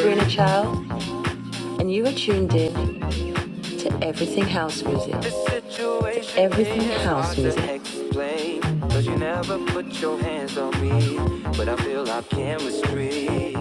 Sabrina Child, and you are tuned in to Everything House Music. To Everything House Music. Cause you never put your hands on me, but I feel our chemistry.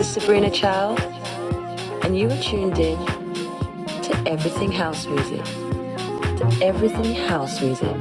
Sabrina Child, and you are tuned in to Everything House Music. To Everything House Music.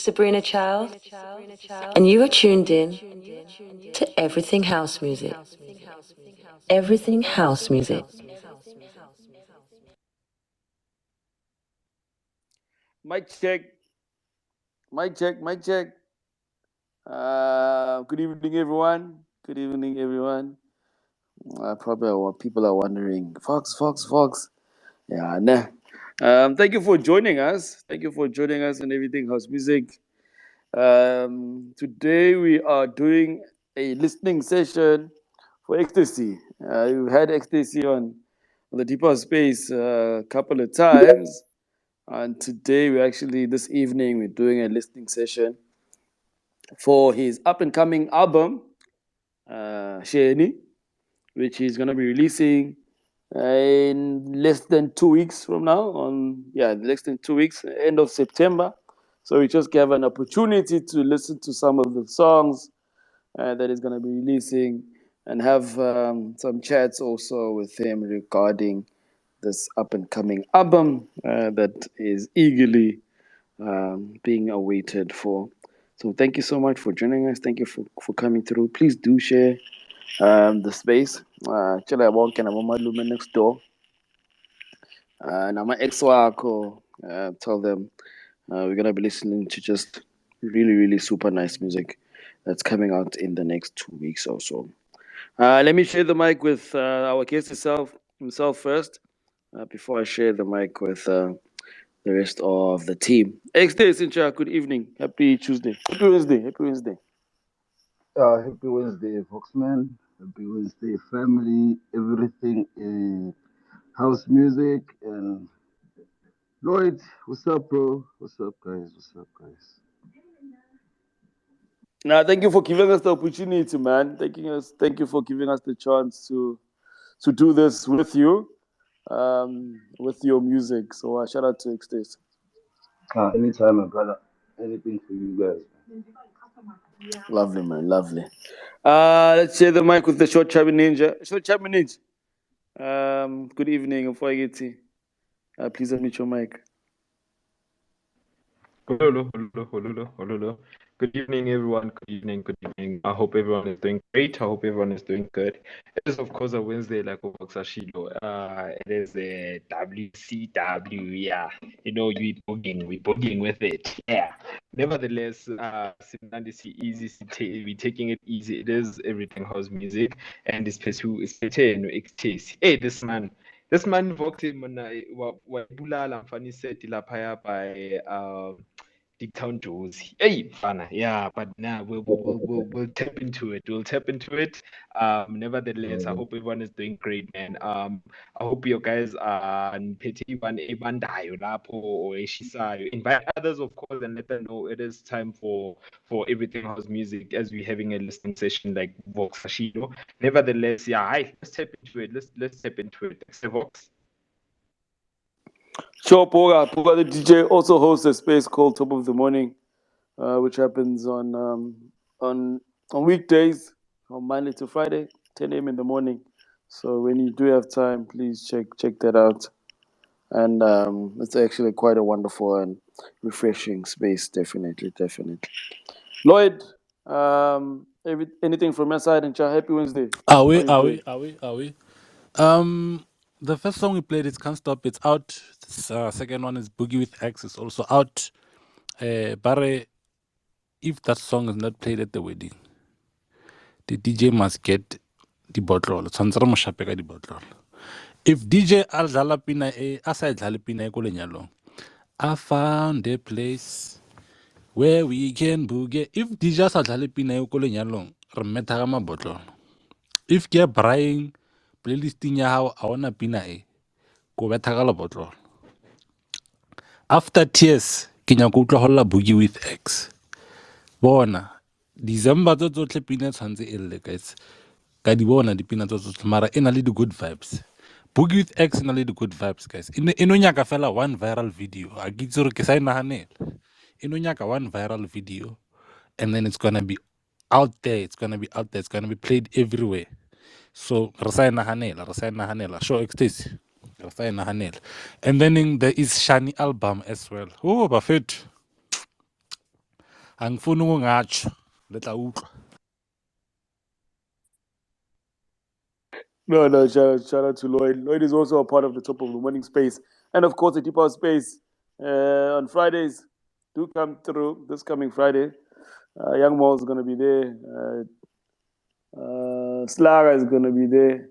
Sabrina Child, and you are tuned in to Everything House Music. Everything House Music. Mic check. Mic check. Mic check. Good evening, everyone. Good evening, everyone. Probably people are wondering, Fox. Yeah, nah. Thank you for joining us. Thank you for joining us on Everything House Music. Today we are doing a listening session for Exte C. We've had Exte C on the Deeper Space a couple of times. And today this evening, we're doing a listening session for his up and coming album, Sheni, which he's going to be releasing in less than 2 weeks from now. Less than 2 weeks, end of September. So we just gave an opportunity to listen to some of the songs that he's going to be releasing and have some chats also with him regarding this up and coming album that is eagerly being awaited for. So thank you so much for joining us. Thank you for coming through. Please do share the space. Actually, I walk in a next door. And I'm an ex tell them we're going to be listening to just really, really super nice music that's coming out in the next 2 weeks or so. Let me share the mic with our guest himself first, before I share the mic with the rest of the team. Exte C, good evening. Happy Tuesday. Happy Wednesday. Happy Wednesday. Happy Wednesday, Foxman. Happy Wednesday, family. Everything is house music. And Lloyd, what's up, bro? What's up, guys? Now, thank you for giving us the opportunity, man. Thank you for giving us the chance to do this with you, with your music. So shout out to Exte. Anytime, my brother. Anything for you guys. Lovely, man. Lovely. Let's share the mic with the Short Chubby Ninja. Short Chubby Ninja. Good evening, Please unmute your mic. Hello. Good evening, everyone. Good evening. I hope everyone is doing great. I hope everyone is doing good. It is, of course, a Wednesday, like Oboxashilo. It is a WCW. Yeah, we're bogging with it. Yeah. Nevertheless, we're taking it easy. It is Everything House Music, and this person who is Exte C. Hey, this man invoked him what Bulala Fanny said by Town Josie. Hey, fana, yeah, but now we'll tap into it. We'll tap into it. Nevertheless, I hope everyone is doing great, man. I hope you guys are petty one ebandayo lapho or eshisayo. Invite others, of course, and let them know it is time for Everything House Music as we're having a listening session like Vox Ashido. Nevertheless, yeah, let's tap into it. Let's tap into it. Vox. Sure, Poga the DJ also hosts a space called Top of the Morning, which happens on weekdays, on Monday to Friday, 10 a.m. in the morning. So when you do have time, please check that out. And it's actually quite a wonderful and refreshing space, definitely. Lloyd, anything from your side? And happy Wednesday. Are we? The first song we played is Can't Stop. It's out. Second one is Boogie with X. It's also out. But if that song is not played at the wedding, the DJ must get the bottle. The bottle. If DJ Al Jalapina aside Jalapina Kolenyalo, I found a place where we can boogie. If DJ Al Jalapina Kolenyalo, remetagama bottle. If you're buying playlisting ya how I wanna pina go betagala bottle. After tears, Kenya holla boogie with X. Bona December tsotlhe pina tshwantse e lle guys. Ka di bona dipina tsotlhe mara ena le di good vibes. Boogie with X ena le di good vibes guys. Eno nyaka fela one viral video. A ke itse gore ke sa inahanela. Eno nyaka one viral video and then it's gonna be out there. It's gonna be played everywhere. So re sa inahanela. Sure, Exte C. Re sa inahanela. And then there is Shani album as well. Oh, Buffett. Angifuni ukungatsho. Letla utlwa. No, shout out to Lloyd. Lloyd is also a part of the Top of the Morning Space. And of course, the Deep House Space on Fridays do come through this coming Friday. Young Mo is going to be there. Slaga is going to be there.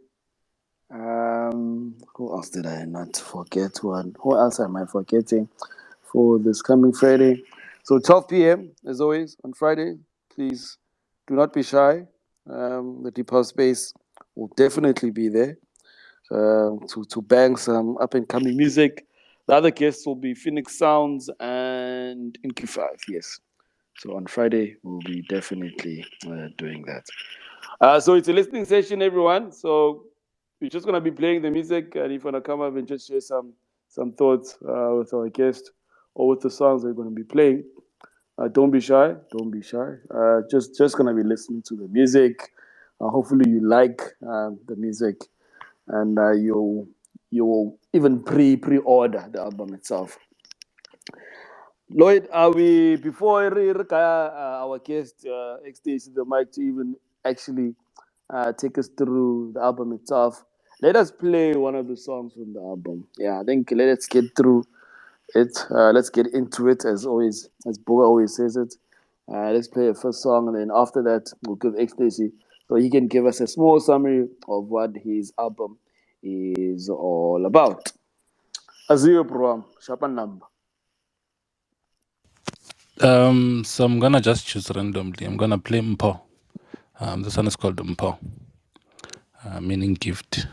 Who else did I not forget? Who else am I forgetting for this coming Friday? So 12 p.m. as always on Friday. Please do not be shy. The Deep House Space will definitely be there to bang some up and coming music. The other guests will be Phoenix Sounds and IN2DEEP. Yes. So on Friday we'll be definitely doing that. So it's a listening session, everyone. So we're just gonna be playing the music, and if you wanna come up and just share some thoughts with our guest or with the songs we're gonna be playing, don't be shy. Don't be shy. Just gonna be listening to the music. Hopefully you like the music, and you will even pre-order the album itself. Lloyd, are we before our guest Exte the mic to even actually take us through the album itself? Let us play one of the songs from the album. Yeah, I think let's get through it. Let's get into it as always, as Boga always says it. Let's play a first song, and then after that, we'll give Exte so he can give us a small summary of what his album is all about. Azio Proam, Shapan number. So I'm gonna just choose randomly. I'm gonna play Mpo. This one is called Mpo, meaning gift.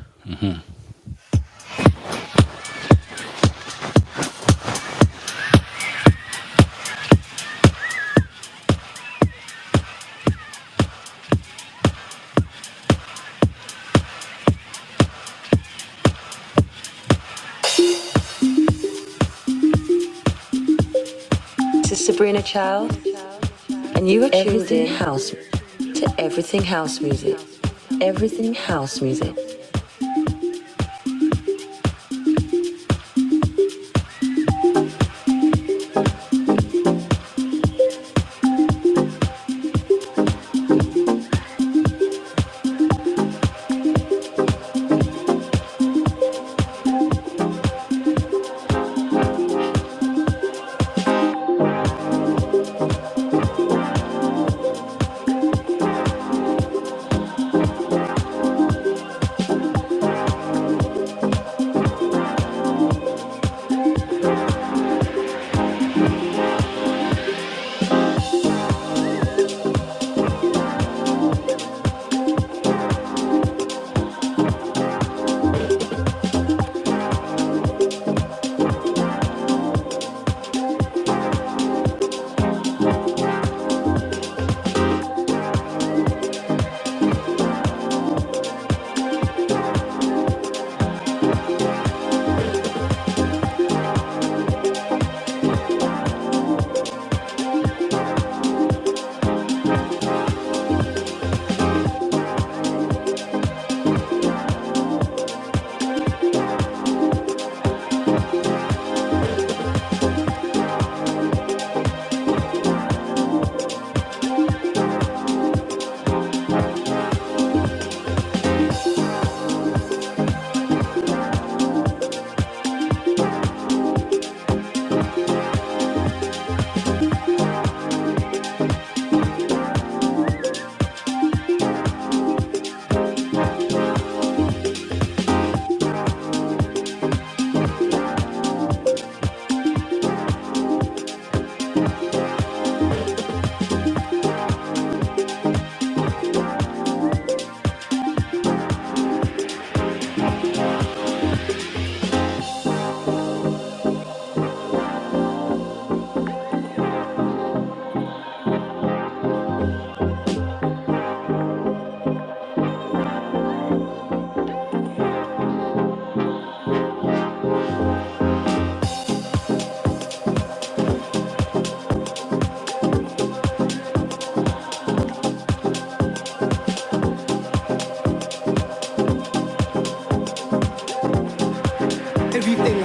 This is Sabrina Child, and you are tuned in house to everything house music. Everything house music.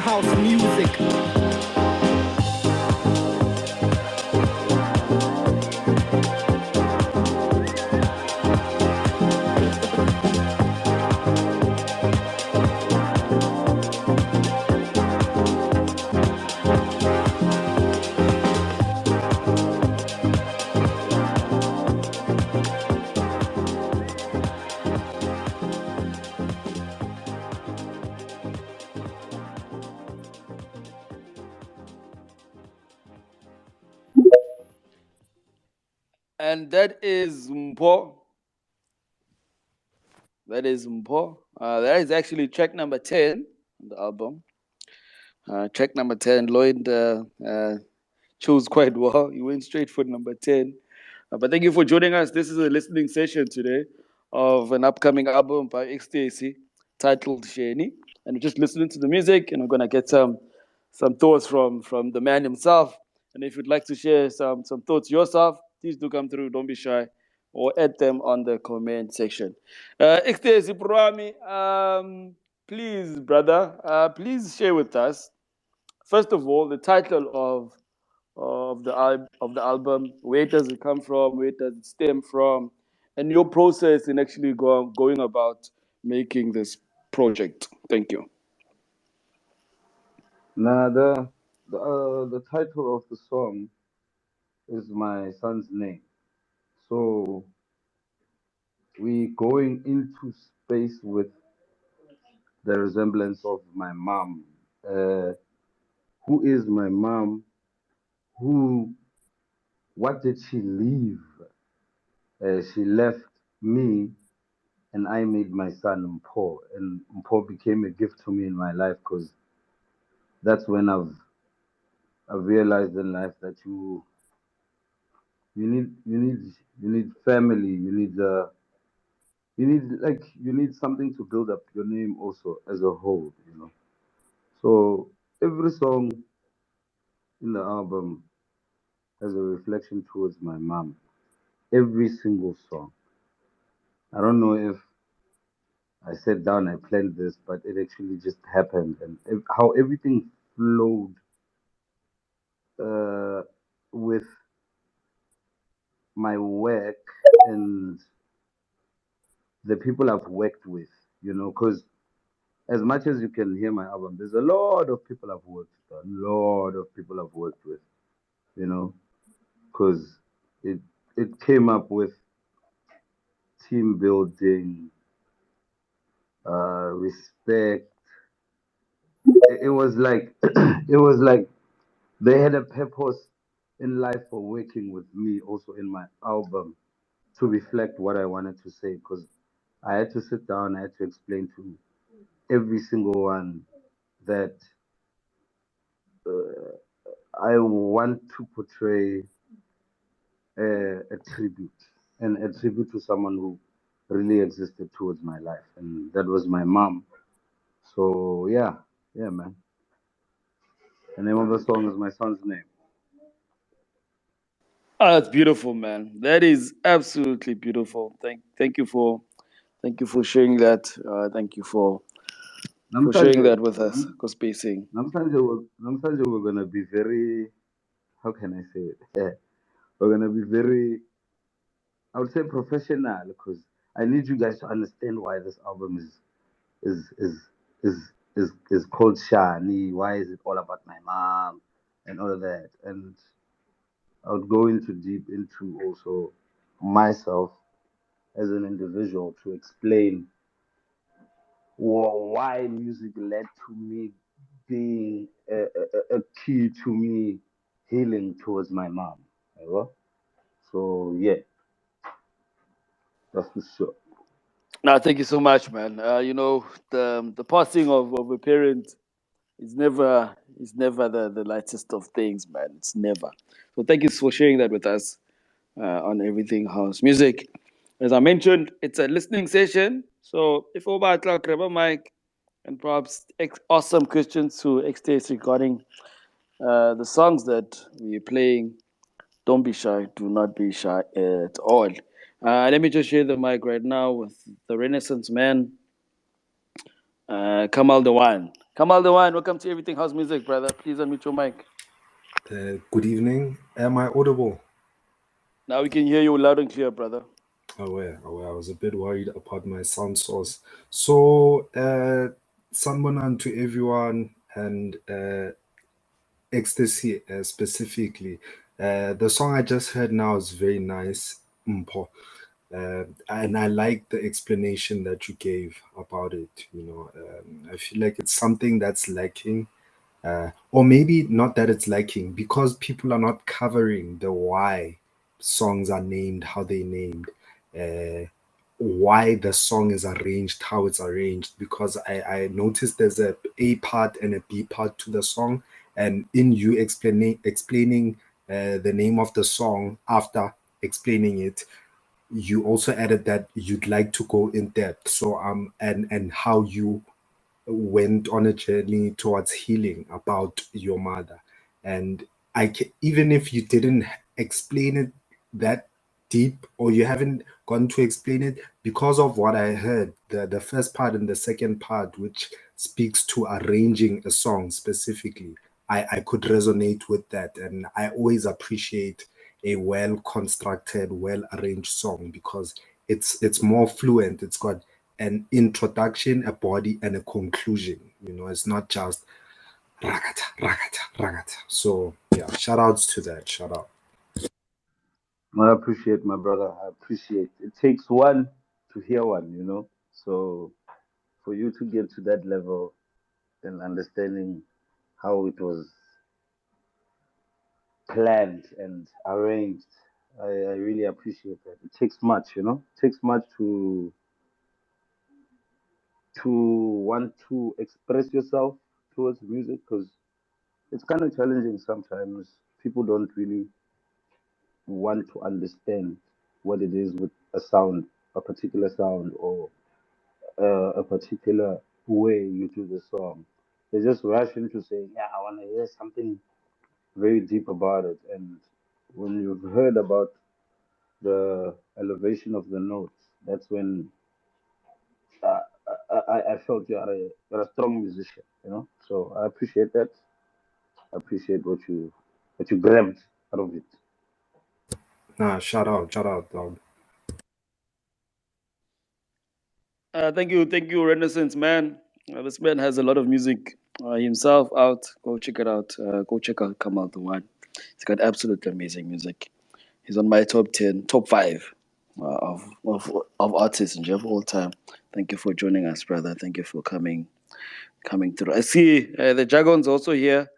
house music. And that is Mpho. That is Mpho. That is actually track number 10 on the album. Track number 10, Lloyd chose quite well. He went straight for number 10. But thank you for joining us. This is a listening session today of an upcoming album by Exte C titled Sheni. And we're just listening to the music, and we're going to get some thoughts from the man himself. And if you'd like to share some thoughts yourself, please do come through. Don't be shy, or add them on the comment section. Exte C please, brother, please share with us, first of all, the title of the album. Where does it come from? Where does it stem from? And your process in actually going about making this project. Thank you. Now, the title of the song is my son's name. So we going into space with the resemblance of my mom. Who is my mom? What did she leave? She left me, and I made my son Mpho, and Mpho became a gift to me in my life because that's when I've realized in life that you need family, you need something to build up your name also as a whole, you know. So every song in the album has a reflection towards my mom. Every single song. I don't know if I sat down, I planned this, but it actually just happened, and how everything flowed with my work and the people I've worked with, you know, because as much as you can hear my album, there's a lot of people I've worked with, a lot of people I've worked with, you know, because it it came up with team building, respect. It was like it was like they had a purpose in life for working with me also in my album to reflect what I wanted to say because I had to sit down, I had to explain to every single one that I want to portray a tribute and a tribute to someone who really existed towards my life, and that was my mom. So yeah, man. The name of the song is my son's name. Oh, that's beautiful, man. That is absolutely beautiful. Thank you for sharing that. Thank you for sharing Namhlanje, that with us. nam- Spacing. namhlanje we're gonna be very, how can I say it? We're gonna be very, I would say professional because I need you guys to understand why this album is is is called Shani. Why is it all about my mom and all of that? And I would go into deep into also myself as an individual to explain why music led to me being a key to me healing towards my mom. You know? So yeah, that's for sure. No, thank you so much, man. The passing of a parent is never the lightest of things, man. It's never. So thank you for sharing that with us on Everything House Music. As I mentioned, it's a listening session. So if about grab a mic and perhaps ask some questions to Extace regarding the songs that we're playing, don't be shy. Do not be shy at all. Let me just share the mic right now with the Renaissance man, Kamal Dewan. Kamal Dewan, welcome to Everything House Music, brother. Please unmute your mic. Good evening. Am I audible? Now we can hear you loud and clear, brother. Aware. I was a bit worried about my sound source. So, Sanbonan to everyone and Ecstasy specifically. The song I just heard now is very nice. Mpho. And I like the explanation that you gave about it. I feel like it's something that's lacking, or maybe not that it's lacking because people are not covering the why songs are named how they named, why the song is arranged how it's arranged, because I noticed there's a part and a B part to the song, and in you explaining the name of the song after explaining it, you also added that you'd like to go in depth. So and how you went on a journey towards healing about your mother. And even if you didn't explain it that deep, or you haven't gone to explain it, because of what I heard, the first part and the second part, which speaks to arranging a song specifically, I could resonate with that. And I always appreciate a well constructed, well arranged song, because it's more fluent. It's got an introduction, a body, and a conclusion. You know, it's not just ragata, ragata, ragata. So yeah, shout outs to that. Shout out. I appreciate my brother. I appreciate. It takes one to hear one, you know. So for you to get to that level and understanding how it was planned and arranged, I really appreciate that. It takes much, you know. It takes much to want to express yourself towards music, because it's kind of challenging sometimes. People don't really want to understand what it is with a sound, a particular sound, or a particular way you do the song. They just rush into saying, "Yeah, I want to hear something very deep about it." And when you've heard about the elevation of the notes, that's when uh, I felt you're a strong musician, you know. So I appreciate that. I appreciate what you grabbed out of it. Nah, shout out, dog. Thank you, Renaissance man. This man has a lot of music himself out. Go check it out. Go check out Come Out the One. He's got absolutely amazing music. He's on my top 10, top 5 of artists in of all time. Thank you for joining us, brother. Thank you for coming through. I see the Jagon's also here.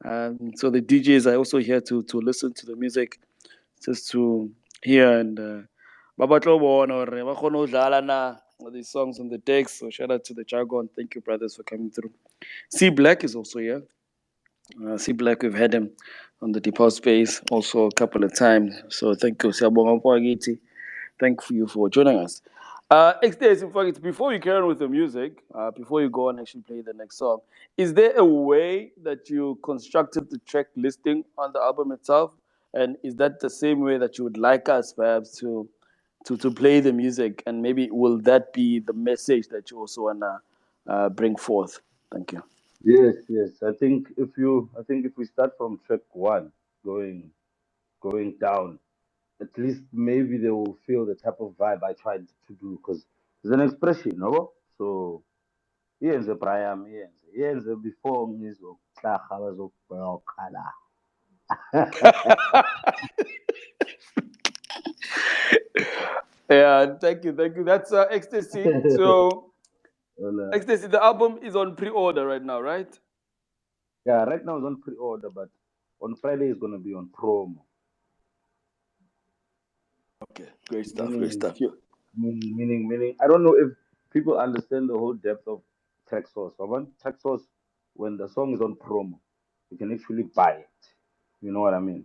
So the DJs are also here to listen to the music, just to hear and ba tlo bona hore ba kgone ho dlala na these songs on the decks. So shout out to the Jargon. Thank you, brothers, for coming through. C Black is also here. C Black, we've had him on the Depot Space also a couple of times. So thank you, Siyabonga mfowethu. Thank you for joining us. Exte C, before you carry on with the music, before you go and actually play the next song, is there a way that you constructed the track listing on the album itself? And is that the same way that you would like us perhaps to play the music? And maybe will that be the message that you also wanna bring forth? Thank you. Yes, yes. I think if we start from track one, going down, at least maybe they will feel the type of vibe I tried to do, because it's an expression, no? So yenze Brian, yenze before ngizoklaga bazokubhekala. Yeah, thank you. That's Ecstasy. So Well, Ecstasy, the album is on pre-order right now, right? yeah, right now it's on pre-order, but on Friday it's gonna be on promo. Okay, great stuff, great Meaning, stuff. You. meaning. I don't know if people understand the whole depth of traxsource. One traxsource, when the song is on promo, you can actually buy it. You know what I mean?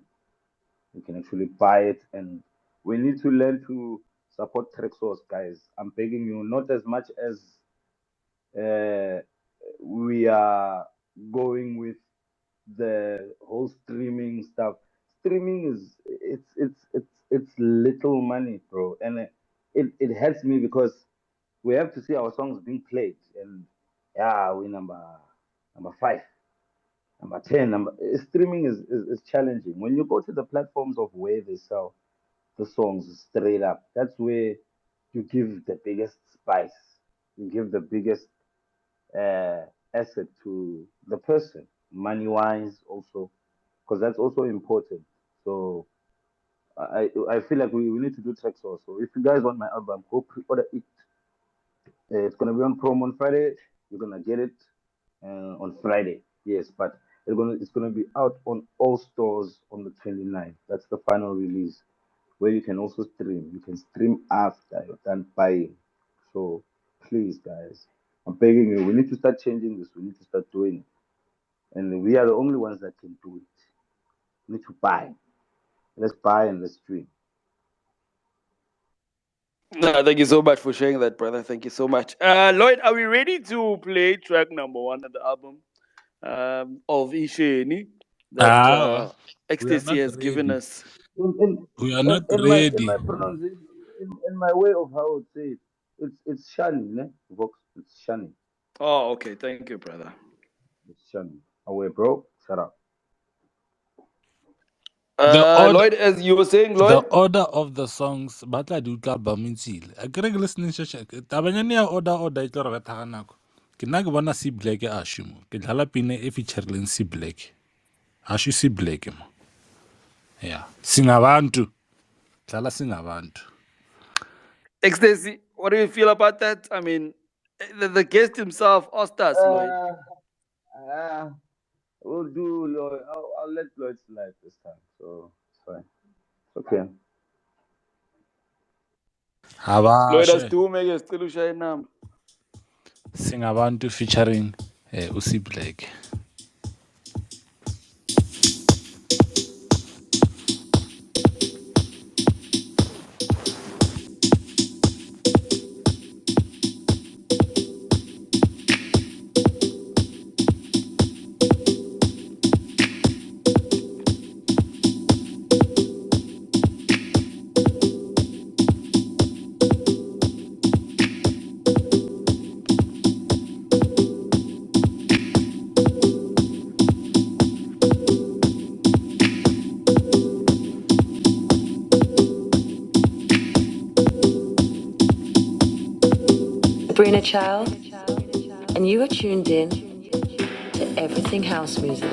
You can actually buy it, and we need to learn to support traxsource, guys. I'm begging you, not as much as uh, we are going with the whole streaming stuff. Streaming is it's little money, bro, and it hurts me because we have to see our songs being played, and yeah, we number 5, number 10, number streaming is challenging. When you go to the platforms of where they sell the songs straight up, that's where you give the biggest spice, you give the biggest uh, asset to the person, money wise also, because that's also important. So I feel like we need to do tracks also. If you guys want my album, go pre-order it. It's gonna be on promo on Friday. You're gonna get it on Friday. Yes, but it's gonna be out on all stores on the 29th. That's the final release. where you can also stream. You can stream after you're done buying. So please, guys, I'm begging you. We need to start changing this. We need to start doing it, and we are the only ones that can do it. We need to buy. Let's buy and let's stream. No, thank you so much for sharing that, brother. Thank you so much. Lloyd, are we ready to play track number 1 of the album of Isheni that We are Exte C not has given ready. us? We are not In my ready. pronunciation, in my way of how I would say it, it's Shani, ne? Vox, it's Shani. Oh, okay. Thank you, brother. It's Shani. Away, bro. Shut up. The order, Lloyd, as you were saying, the Lloyd. order of the songs, batla di utlwa album tsile. A kere ke listening session. Tabanyane ya order itlo re betha nako. Ke nna ke bona C Black a shumo. Ke dlala pine e featureleng C Black. Ashu C Black mo. Yeah. Singabantu. Dlala singabantu. Exte C, what do you feel about that? I mean, the guest himself asked us, Lloyd. We'll do Lloyd. I'll let Lloyd slide this time. So it's fine. It's okay. Lloyd has Abashe. to make a still shine number. Singabantu featuring Usi Black. Sabrina Child, and you are tuned in to Everything House Music.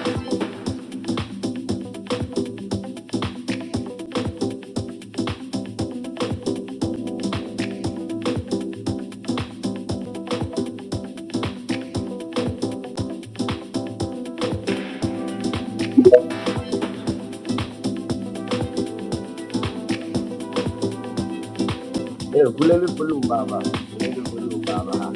Hey, Vulele Volume, Baba. Vulele Volume, Baba.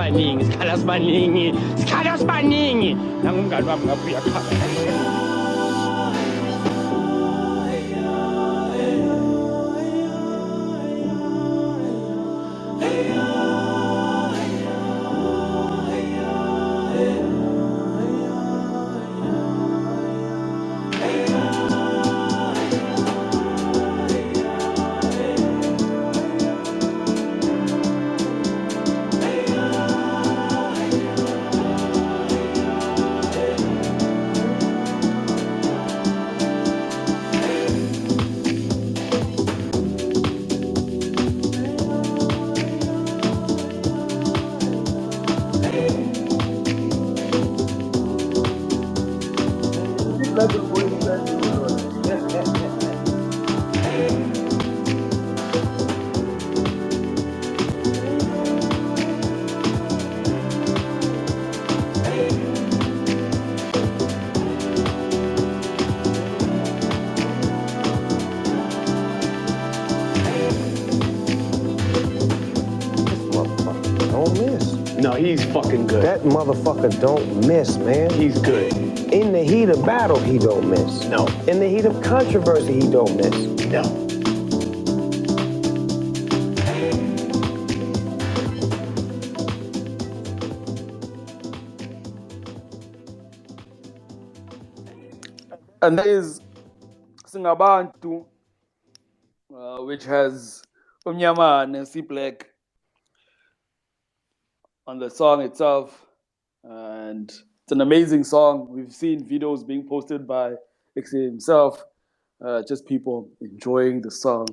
sibaningi nangumngani wami ngapha uyakhaba. Speak like a boy inside you, Lord. Don't miss. No, he's fucking good. That motherfucker don't miss, man. He's good. In the heat of battle, he don't miss. No. In the heat of controversy, he don't miss. No. And there is Singabantu, which has Umnyama and C Black on the song itself. And it's an amazing song. We've seen videos being posted by Exte himself, just people enjoying the song.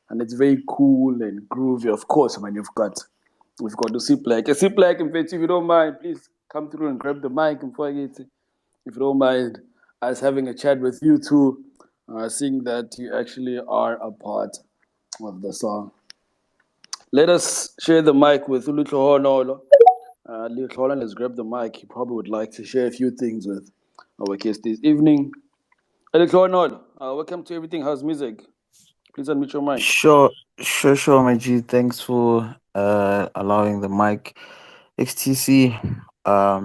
And it's very cool and groovy. Of course, when we've got to C Black. C Black, in fact, if you don't mind, please come through and grab the mic and forget it. If you don't mind us having a chat with you too, seeing that you actually are a part of the song. Let us share the mic with Uluhlohonolo. Uluhlohonolo has grabbed the mic. He probably would like to share a few things with our guest this evening. Uluhlohonolo, welcome to Everything House Music. Please unmute your mic. Sure, my G. Thanks for allowing the mic. XTC,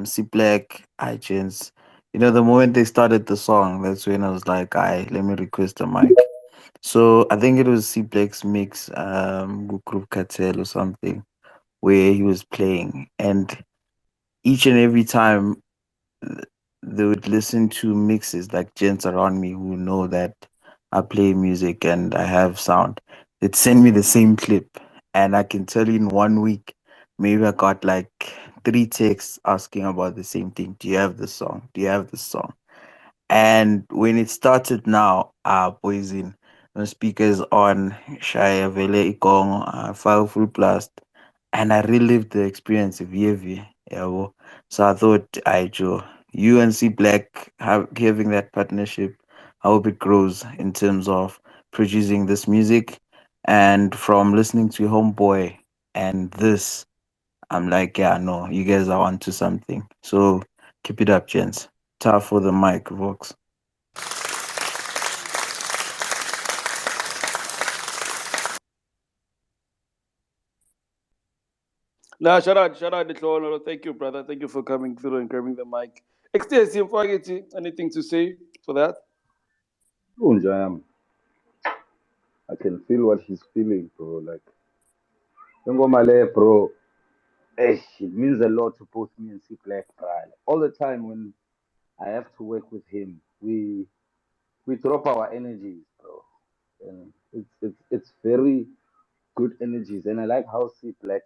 C Black, iGens. You know, the moment they started the song, that's when I was like, let me request a mic. So I think it was C Black's mix, Group Cartel or something, where he was playing. And each and every time they would listen to mixes, like gents around me who know that I play music and I have sound. They'd send me the same clip, and I can tell you in 1 week, maybe I got like 3 texts asking about the same thing. Do you have the song? Do you have the song? And when it started now, boys in no speakers on, Shaya Vele Ikong, file full blast, and I relived the experience of Yevi. Yeah, so I thought, Joe, you and C Black having that partnership, I hope it grows in terms of producing this music. And from listening to Homeboy and this, I'm like, yeah, no, you guys are onto something. So keep it up, gents. Tough for the mic, Vox. Nah, shout out, Uluhlohonolo. Thank you, brother. Thank you for coming through and grabbing the mic. XT, anything to say for that? Unjam. I can feel what he's feeling, bro. Like, Ngomale, bro. It means a lot to both me and C Black, bro. All the time when I have to work with him, we drop our energies, bro. And it's very good energies. And I like how C Black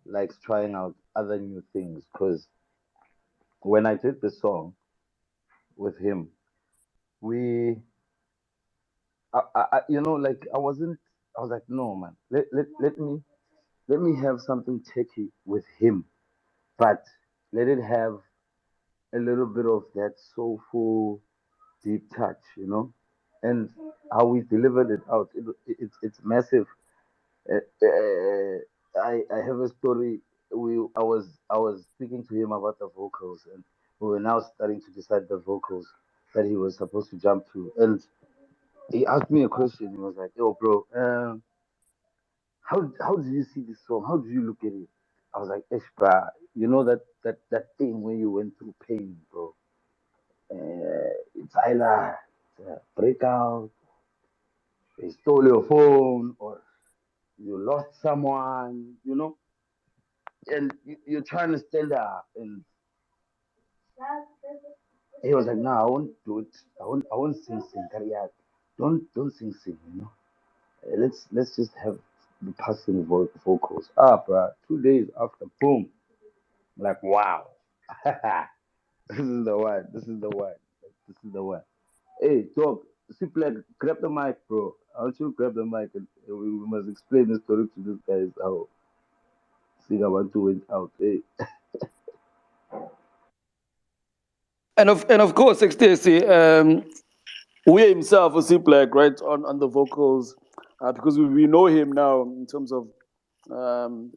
likes trying out other new things. Because when I did the song with him, we, you know, like I was like, no, man, let me have something techy with him, but let it have a little bit of that soulful, deep touch, you know, and how we delivered it out. It's massive. I have a story. I was speaking to him about the vocals, and we were now starting to decide the vocals that he was supposed to jump to, and he asked me a question. He was like, "Yo, bro, how do you see this song? How do you look at it?" I was like, ish, bruh, you know that thing when you went through pain, bro. It's either breakout, they stole your phone, or you lost someone, and you're trying to stand up. And he was like, no, I won't do it. I won't sing, Kariak. Don't sing. Let's just have the passing vocals. Bruh, 2 days after, boom, like, wow. This is the one. This is the one. This is the one. Hey, dog, Simply grab the mic, bro. I want you to grab the mic and we must explain the story to these guys how Singer want to went out. Hey. And of course, Exte C, we himself was Black, right, on the vocals, because we know him now in terms of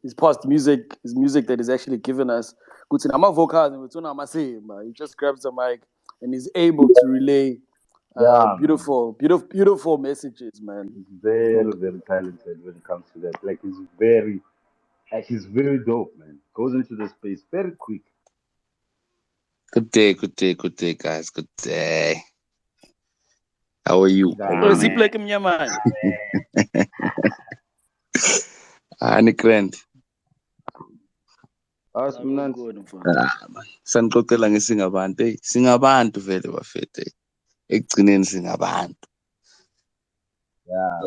his past music, his music that he's actually given us. Good thing, I'm a vocal, and he just grabs the mic and is able to relay Yeah, man. beautiful messages, man. He's very, very talented when it comes to that. He's very dope, man. Goes into the space very quick. Good day, guys. Good day. How are you? Black man. Ani grand. Sanixoxela ngesingabantu. Hey, singabantu vele bafethu. Ekugcineni singabantu. Yeah,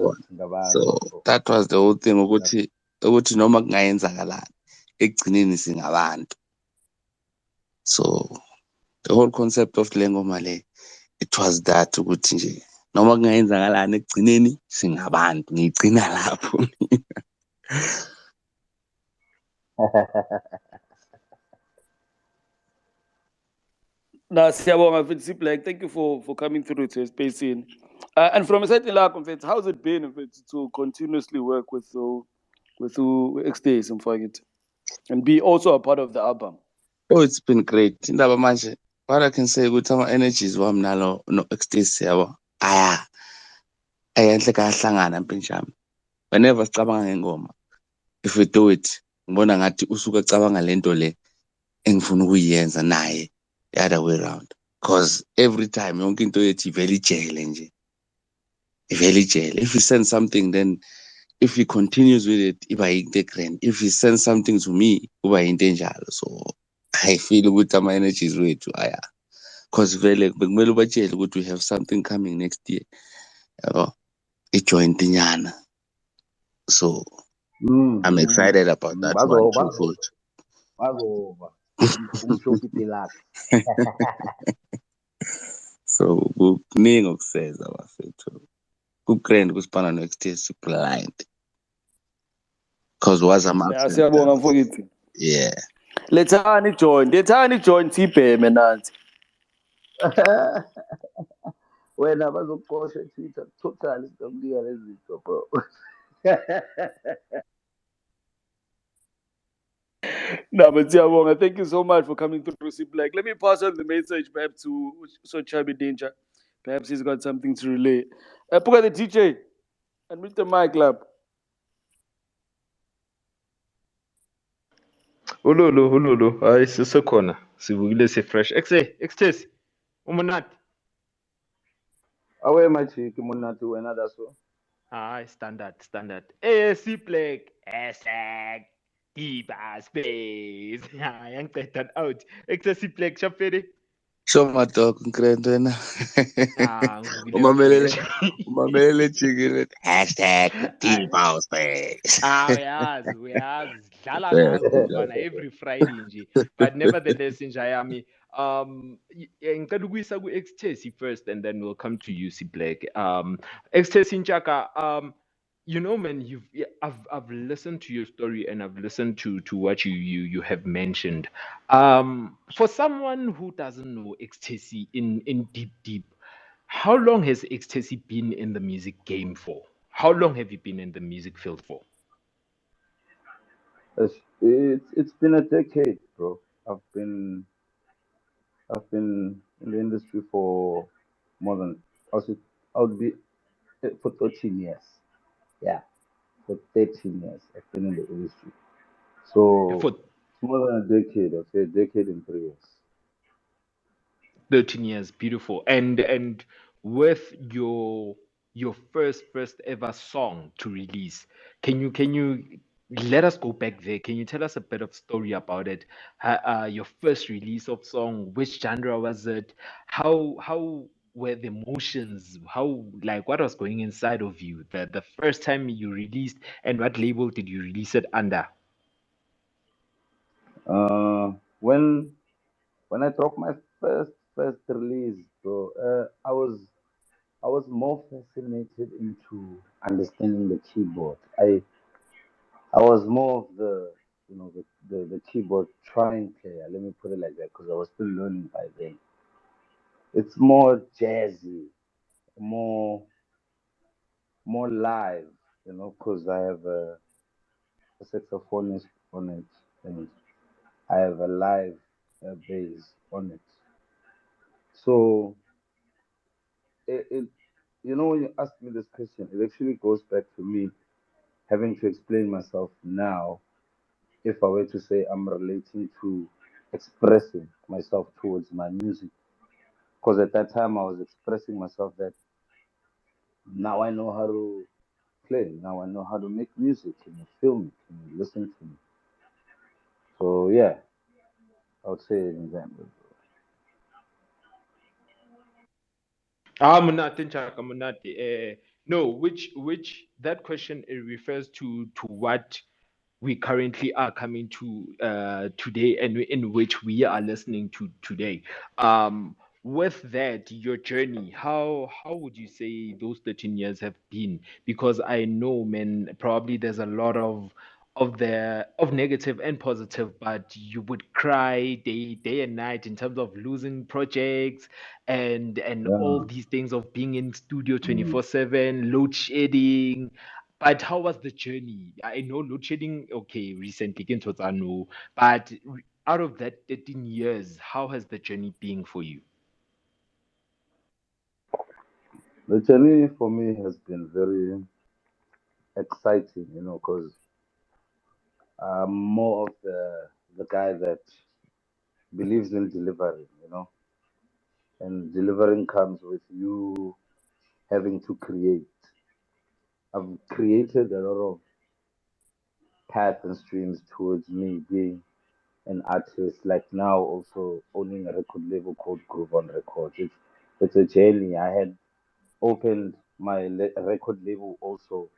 So that was the whole thing ukuthi noma kungayenzakalani ekugcineni singabantu. So the whole concept of le ngoma le, it was that ukuthi nje noma kungayenzakalani ekugcineni singabantu. Ngigcina lapho. Siyabonga mfethu Black. Thank you for coming through to space in. And from a certain level, mfethu, how's it been mfethu, to continuously work with Exte C and be also a part of the album? Oh, it's been great. Indaba manje, what I can say ukuthi ama-energies wami nalo no-Exte C yabo ayanhle kayahlangana mpintshami. Whenever sicabanga ngengoma, if we do it, ngibona ngathi usuke acabanga lento le engifuna ukuyenza naye the other way around. Because every time yonke into yethu ivele ijele nje. Ivele ijele. If he sends something, then if he continues with it, iba yinto grand. If he sends something to me, kuba yinto enjalo. So I feel ukuthi ama-energies wethu aya. Because vele bekumele ubatshele ukuthi we have something coming next year. Yabo, i-joint nyana. So I'm excited about that one too. So kuningi okuseza bafethu. Kugrand kusipana no-Exte C blind. Because was Siyabonga mfowethu. Yeah. Lethani join sibheme nathi. Wena bazokuqosha Twitter totally sikamlika lezi zinto, bro. No, but Siyabonga, thank you so much for coming through, Black. Let me pass on the message perhaps to Chabi Danger. Perhaps he's got something to relay. Puka the DJ and Mr. Mike Lab. Ululu, hayi sisekhona sivukile si-fresh. Exte C, umunati. Awe machiki munati wena daso. Hayi standard. C Black, hashtag deep space. Hayi angiceda out. Exte C Black chapfere. Show my dog ngikrent wena. Umamelele jikile hashtag deep space. Uyazi sidlala ngazo mfana every Friday nje. But nevertheless njayami ngicela ukuyisa ku-Exte C first and then we'll come to you C Black. Exte C Nchaka, you know, man, I've listened to your story and I've listened to what you have mentioned. For someone who doesn't know Exte C in deep, how long has Exte C been in the music game for? How long have you been in the music field for? It's been a decade, bro. I've been in the industry for more than I would be for 13 years. Yeah, for 13 years I've been in the industry. So For it's more than a decade. I'd say a decade and 3 years. 13 years, beautiful. And with your first ever song to release, can you let us go back there? Can you tell us a bit of story about it? Your first release of song, which genre was it? How were the emotions? How, like, what was going inside of you the first time you released, and what label did you release it under? Uh, when when I dropped my first release, bro, I was more fascinated into understanding the keyboard. I was more of the the keyboard trying player. Let me put it like that because I was still learning by then. It's more jazzy, more more live, because I have a saxophonist on it and I have a live bass on it. So it when you ask me this question, it actually goes back to me having to explain myself now if I were to say I'm relating to expressing myself towards my music. Because at that time I was expressing myself that now I know how to play, now I know how to make music. Can you feel me? Can you listen to me? So yeah, I would say in that way. Ah, Munate Nchaka, Munate. No, which that question refers to what we currently are coming to today, and in which we are listening to today. With that, your journey, how would you say those 13 years have been? Because I know, man, probably there's a lot of negative and positive, but you would cry day and night in terms of losing projects and all Yeah. these things of being in studio Mm. 24/7, load shedding. But how was the journey? I know load shedding, okay, recently, I know, but out of that 13 years, how has the journey been for you? The journey for me has been very exciting, because I'm more of the guy that believes in delivering, and delivering comes with you having to create. I've created a lot of paths and streams towards me being an artist, like now also owning a record label called Groove on Records. It's a journey. I had opened my record label also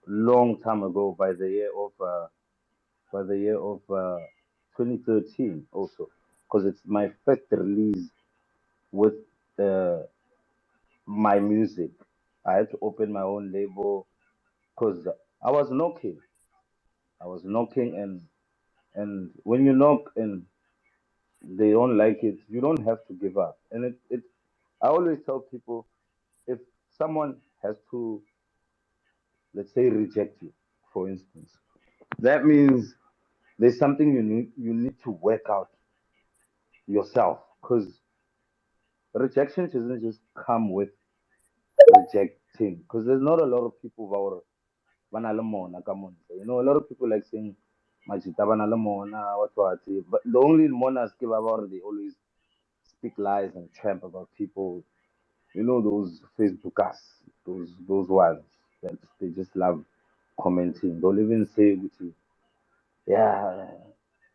long time ago by the year of 2013 also, because it's my first release with uh, my music. I had to open my own label because I was knocking. I was knocking, and when you knock and they don't like it, you don't have to give up. And it I always tell people, if someone has to, let's say, reject you, for instance, that means there's something you need to work out yourself, because rejection doesn't just come with rejecting, because there's not a lot of people who are "Banale come on." A lot of people like saying "Majita banale what," but the only monas give about, they always speak lies and tramp about people. Those Facebookers, those ones that they just love commenting. They'll even say, "Yeah,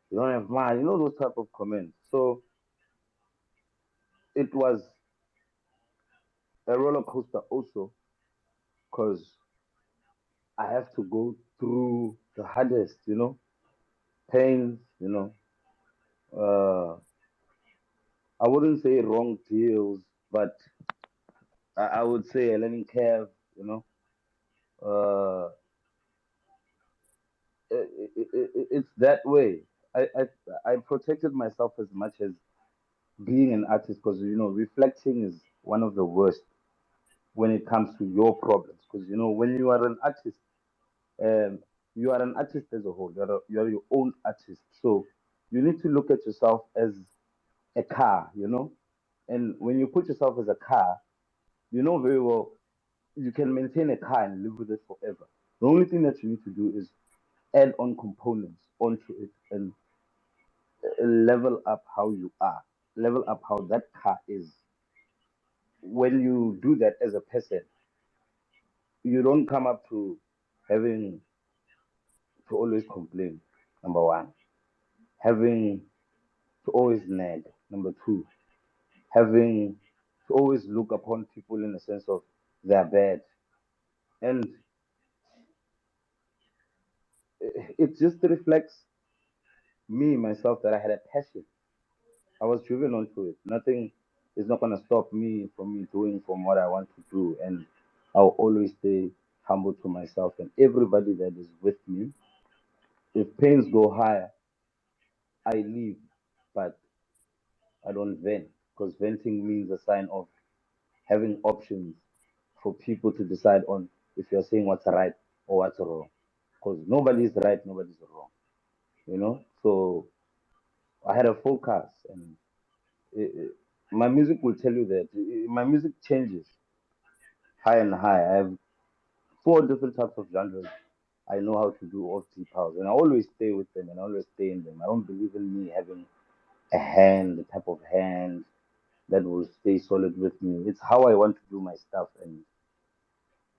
you don't have money." Those type of comments. So it was a roller coaster also, because I have to go through the hardest, pains, uh, I wouldn't say wrong deals, but I would say a learning curve, you know. Uh, it's that way. I protected myself as much as being an artist, because, reflecting is one of the worst when it comes to your problems. Because, when you are an artist, um, you are an artist as a whole. You are your own artist. So you need to look at yourself as a car, And when you put yourself as a car, you know very well you can maintain a car and live with it forever. The only thing that you need to do is add on components onto it and level up how you are, level up how that car is. When you do that as a person, you don't come up to having to always complain, number one, having to always nag, number two, having to always look upon people in the sense of they're bad. And it just reflects me, myself, that I had a passion. I was driven onto it. Nothing is not going to stop me from me doing from what I want to do. And I'll always stay humble to myself and everybody that is with me. If pains go higher, I leave, but I don't vent because venting means a sign of having options for people to decide on if you're saying what's right or what's wrong. Because nobody's right, nobody's wrong, you know? So I had a focus, and my music will tell you that my music changes high and high. I have four different types of genres. I know how to do off deep house, and I always stay with them and I always stay in them. I don't believe in me having a hand, the type of hand that will stay solid with me. It's how I want to do my stuff, and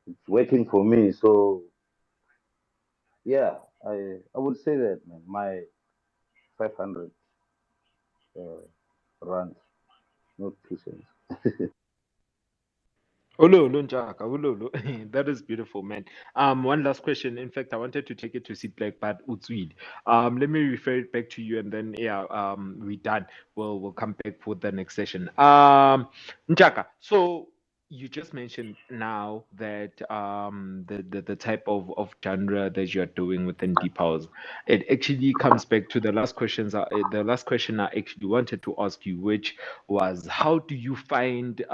it's working for me. So yeah, I would say that, man, my 500 rand, not 2 cents. Ulolo, Njaka, ulolo. That is beautiful, man. One last question. In fact, I wanted to take it to Seat Black, but Utsweed. Let me refer it back to you, and then yeah, we done. We'll come back for the next session. Njaka. So you just mentioned now that the type of genre that you're doing within Deep House, it actually comes back to the last questions. The last question I actually wanted to ask you, which was, how do you find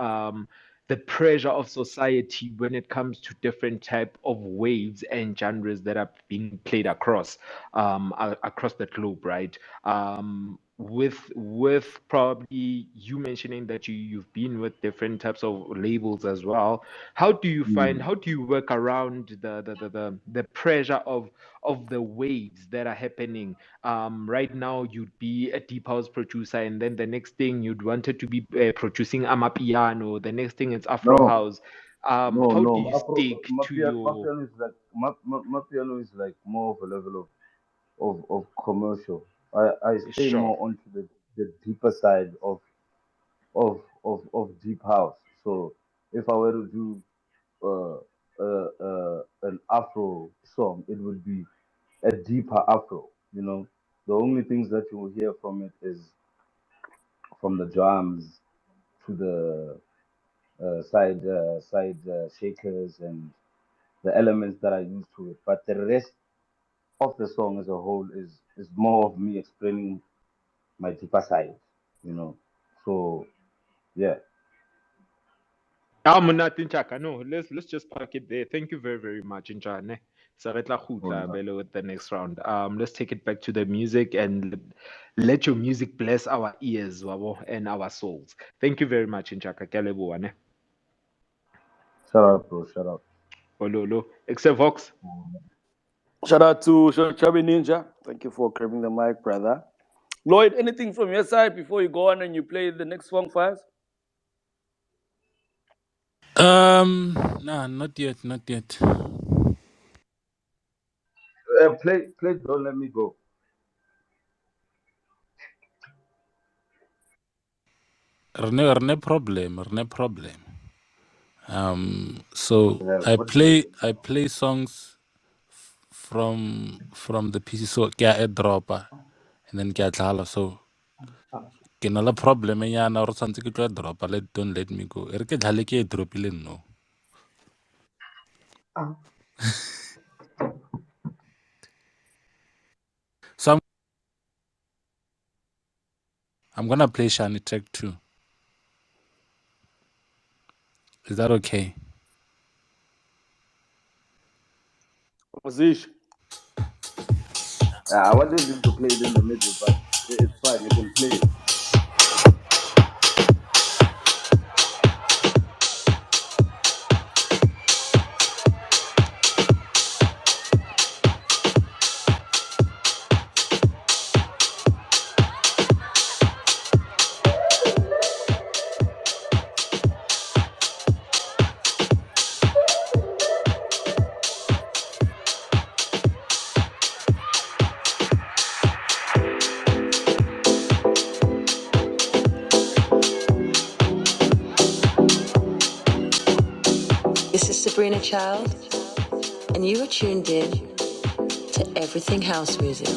the pressure of society when it comes to different type of waves and genres that are being played across the globe, right? With probably you mentioning that you've been with different types of labels as well. Mm. How do you work around the pressure of the waves that are happening? Right now you'd be a deep house producer, and then the next thing you'd wanted to be producing amapiano, the next thing it's afro No, house. no, How do no. you stick to your Mapiano is like Mapiano is like more of a level of commercial. I stay sure? more onto the deeper side of deep house. So if I were to do an Afro song, it would be a deeper Afro. You know, the only things that you will hear from it is from the drums to the side shakers and the elements that I use to it. But the rest of the song as a whole is more of me explaining my deeper side. You know, so yeah. Monate Njaka. No, let's just park it there. Thank you very, very much, Njane. Sa re tla kgutla vele with the next round. Let's take it back to the music and let your music bless our ears, wabo, and our souls. Thank you very much, Njaka. Ke a leboha, ne. Shout out, bro. Shout out. Ololo. Except Vox. Shout out to Chubby Ninja. Thank you for grabbing the mic, brother. Lloyd, anything from your side before you go on and you play the next song for us? Nah, not yet, not yet. Play. Don't let me go. Rene problem, rene problem. So What do you I play songs from the PC, so ke a dropper and then ke a dlala. So ke na le problem nyana or tshwantse ke tlo dropper, don't let me go. E re ke dlale ke e dropile no. So I'm gonna play Shiny track 2. Is that okay? Position. I wanted him to play it in the middle, but it's fine. You can play it. Sabrina Child, and you are tuned in to Everything House Music.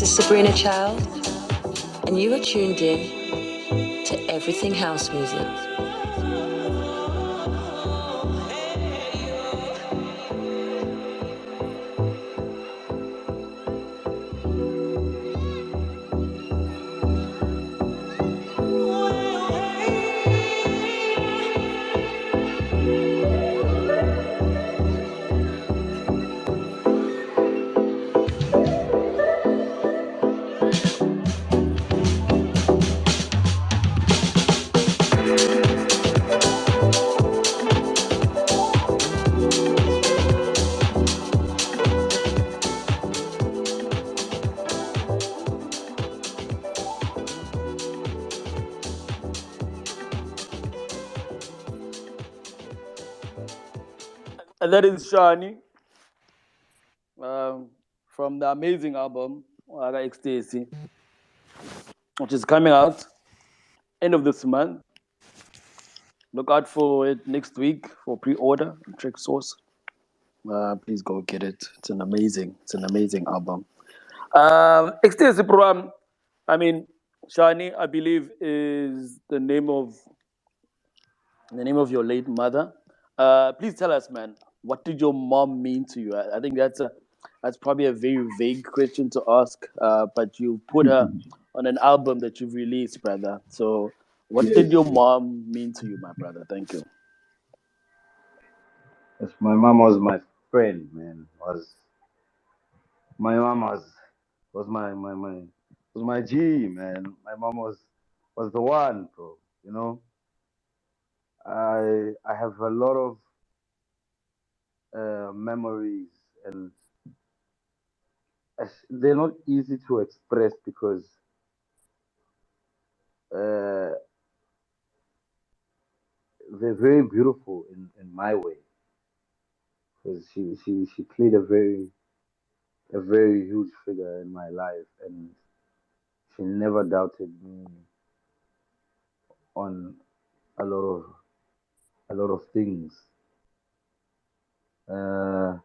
Sabrina Child, and you are tuned in to Everything House Music. And that is Shani from the amazing album Exte C, which is coming out end of this month. Look out for it next week for pre-order on traxsource. Please go get it. It's an amazing album. Exte C program. I mean, Shani, I believe, is the name of your late mother. Please tell us, man, what did your mom mean to you? I think that's probably a very vague question to ask, but you put her on an album that you've released, brother. So, what Yes, did your mom mean to you, my brother? Thank you. yes, my mom was my friend, man. My mom was my G, man. My mom was the one, bro. You know, I have a lot of memories, and they're not easy to express because uh, they're very beautiful in my way. Because she played a very huge figure in my life, and she never doubted me on a lot of a lot of things. Uh,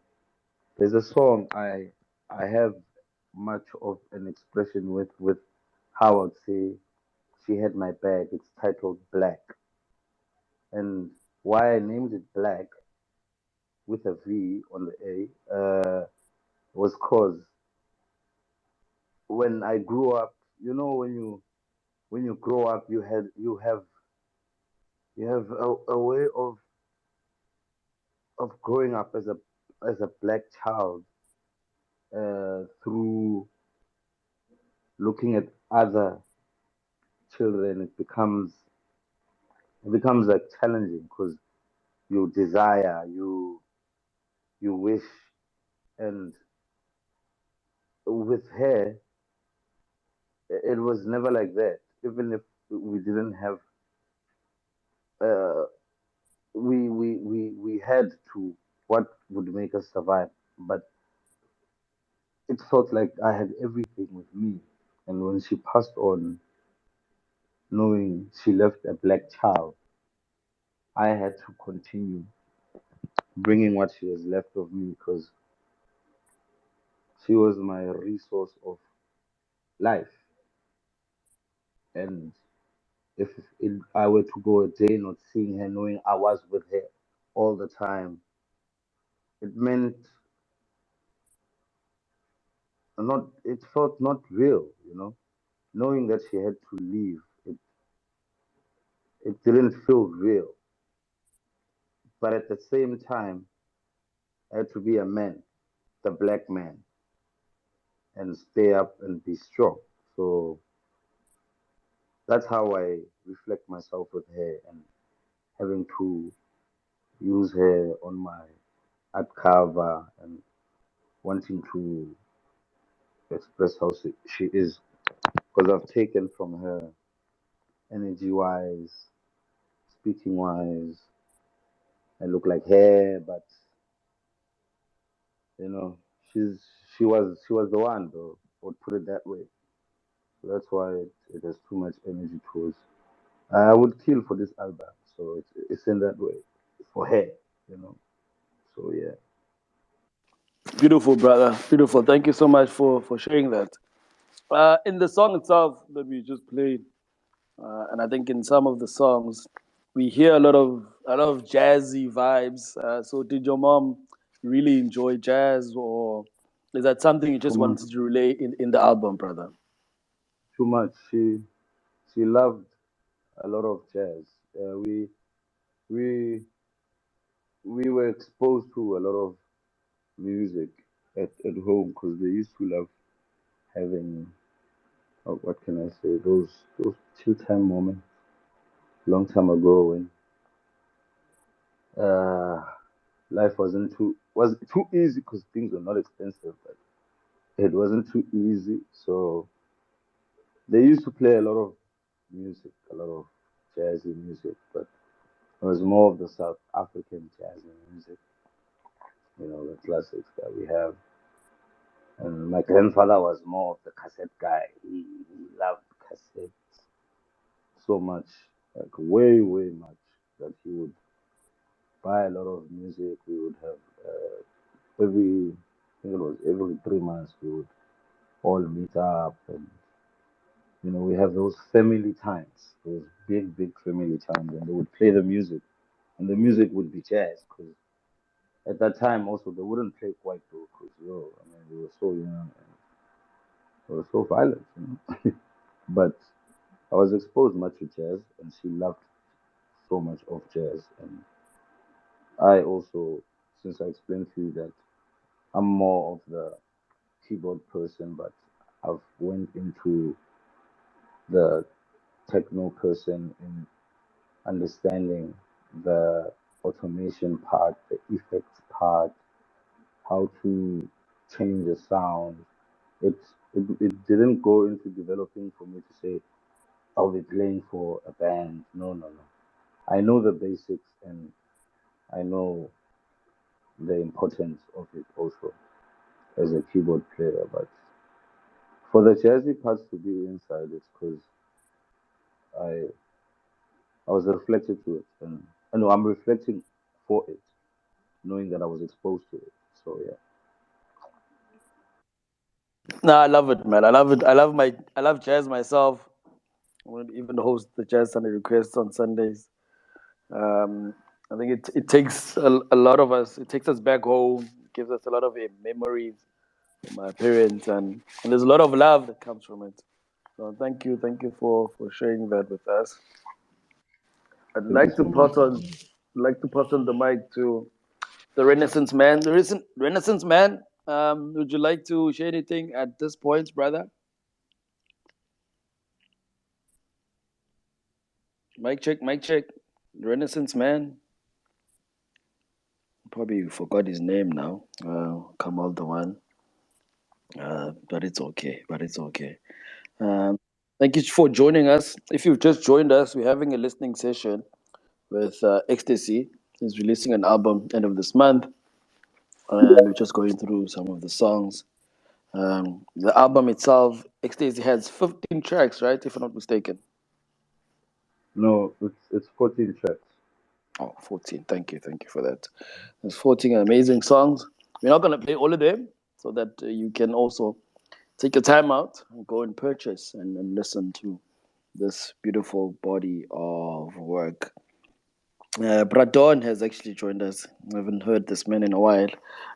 there's a song I have much of an expression with how I'd say she had my back. It's titled Black, and why I named it Black with a V on the A was cause when I grew up, you know, when you grow up, you have a way of growing up as a black child through looking at other children. It becomes like challenging because you desire, you wish, and with her, it was never like that. Even if we didn't have, uh, we had to what would make us survive, but it felt like I had everything with me. And when she passed on, knowing she left a black child, I had to continue bringing what she has left of me because she was my resource of life. And if I were to go a day not seeing her, knowing I was with her all the time, it meant not, it felt not real, you know. Knowing that she had to leave, it didn't feel real. But at the same time, I had to be a man, the black man, and stay up and be strong. So that's how I reflect myself with her and having to use her on my art cover and wanting to express how she is because I've taken from her energy wise, speaking wise. I look like her, but you know, she's she was the one though. I would put it that way. So that's why it has too much energy towards. I would kill for this album, so it's in that way for her, you know. So yeah. Beautiful, brother. Beautiful. Thank you so much for sharing that. In the song itself that we just played, and I think in some of the songs, we hear a lot of jazzy vibes. So, did your mom really enjoy jazz, or is that something you Too just much, wanted to relay in the album, brother? too much. She loved a lot of jazz. We we were exposed to a lot of music at home because they used to love having what can I say, those chill time moments long time ago when uh life was too easy because things were not expensive, but it wasn't too easy. So they used to play a lot of music, a lot of jazzy music, but it was more of the South African jazzy music, the classics that we have. And my grandfather was more of the cassette guy. He loved cassettes so much, like way, way much, that he would buy a lot of music. We would have every, I think it was every 3 months, we would all meet up, and we have those family times, those big, big family times, and they would play the music, and the music would be jazz, because at that time also they wouldn't play quite though, because I mean, we were so young and we were so violent. But I was exposed much to jazz, and she loved so much of jazz, and I also, since I explained to you that I'm more of the keyboard person, but I've went into the techno person in understanding. the automation part, the effects part, how to change the sound. It didn't go into developing for me to say I'll be playing for a band. No, no, no. I know the basics and I know the importance of it also as a keyboard player. But for the jazzy parts to be inside, it's because I I was reflected to it, and I know I'm reflecting for it, knowing that I was exposed to it. So yeah. No, I love it, man. I love it. I love jazz myself. I want to even host the Jazz Sunday requests on Sundays. Um, I think it takes a lot of us. It takes us back home. It gives us a lot of memories from my parents, and there's a lot of love that comes from it. So thank you for sharing that with us. I'd Thank you like to so much. pass on, the mic to the Renaissance man. The recent Renaissance man. Would you like to share anything at this point, brother? Mic check, mic check. Renaissance man. Probably forgot his name now. Kamal the one. But it's okay. But it's okay. Um, thank you for joining us. If you've just joined us, we're having a listening session with Exte C. He's releasing an album end of this month, and we're just going through some of the songs. The album itself, Exte C has 15 tracks, right? If I'm not mistaken. No, it's 14 tracks. Oh, 14. Thank you for that. There's 14 amazing songs. We're not going to play all of them so that you can also take your time out and go and purchase and listen to this beautiful body of work. Bradon has actually joined us. I haven't heard this man in a while.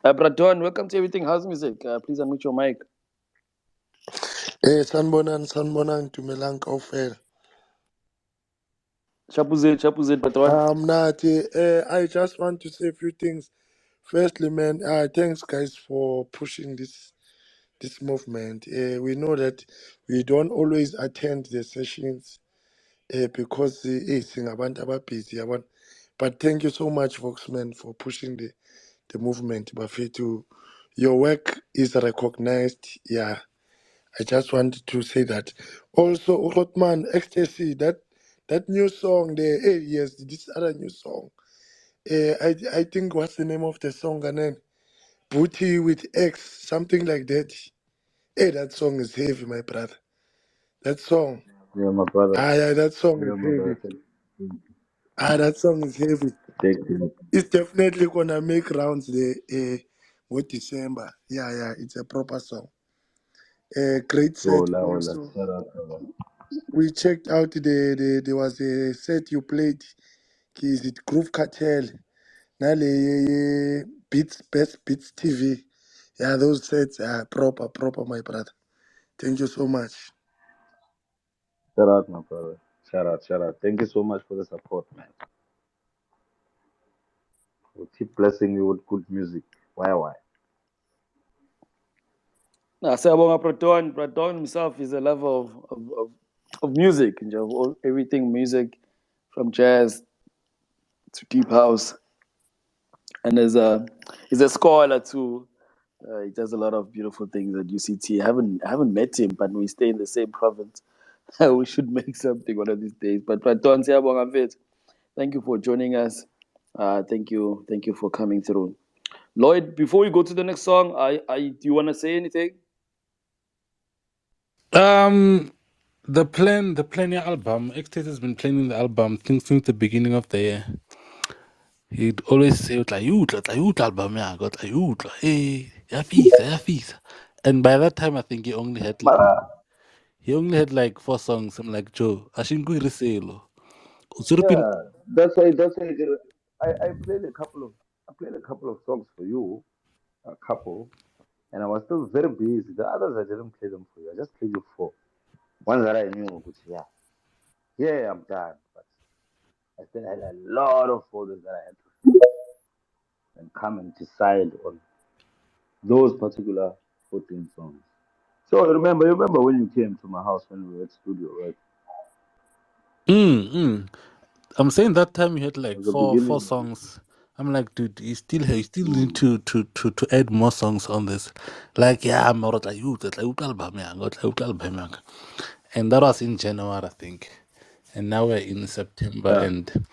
Bradon, welcome to Everything House Music. Please unmute your mic. Sanbonan, Dumelang kaofela. Chapuzit, Bradon. Nati, I just want to say a few things. Firstly, man, thanks guys for pushing this movement. We know that we don't always attend the sessions because singabantu ababhizi yabona. But thank you so much, Voxman, for pushing the movement. Bafethu, your work is recognized. Yeah. I just wanted to say that. Also, Rotman, Ecstasy, that new song there, yes, this other new song. I think what's the name of the song again? Booty with X, something like that. That song is heavy, my brother. That song. Yeah, my brother. Yeah, that song Yeah, is my heavy. brother. That song is heavy. Thank you. It's definitely gonna make rounds there with December. Yeah, it's a proper song. Great set Hola, hola. also. Shout out, brother. We checked out there was a set you played. Is it Groove Cartel? Nale Beats Best Beats TV. Yeah, those sets are proper, my brother. Thank you so much. Shout out, my brother. Shout out, shout out. Thank you so much for the support, man. We'll keep blessing you with good music. Why? Siyabonga Bradon. Bradon himself is a lover of music, of everything music, from jazz to deep house. And he's a scholar too. He does a lot of beautiful things at UCT. I haven't met him, but we stay in the same province. We should make something one of these days. But Praton Siyabonga Mfethu, thank you for joining us. Thank you for coming through. Lloyd, before we go to the next song, do you want to say anything? The plan your album. Extate has been planning the album since the beginning of the year. He'd always say like album, yeah, got hey, yafisa. And by that time I think he only had like 4 songs. I'm like, Joe, Ashinku Iriselo. Usurpin. Yeah, that's why I played a couple of songs for you, a couple, and I was still very busy. The others I didn't play them for you. I just played you four. Ones that I knew, which yeah, I'm done. But I still had a lot of folders that I had to fill and come and decide on those particular 14 songs. So you remember when you came to my house when we were at studio, right? Mm, mm. I'm saying that time you had like The four beginning. songs. I'm like, dude, you still need to add more songs on this. Like, yeah, I'm not like you, like album, yeah, like album, yeah. And that was in January, I think. And now we're in September, Yeah, and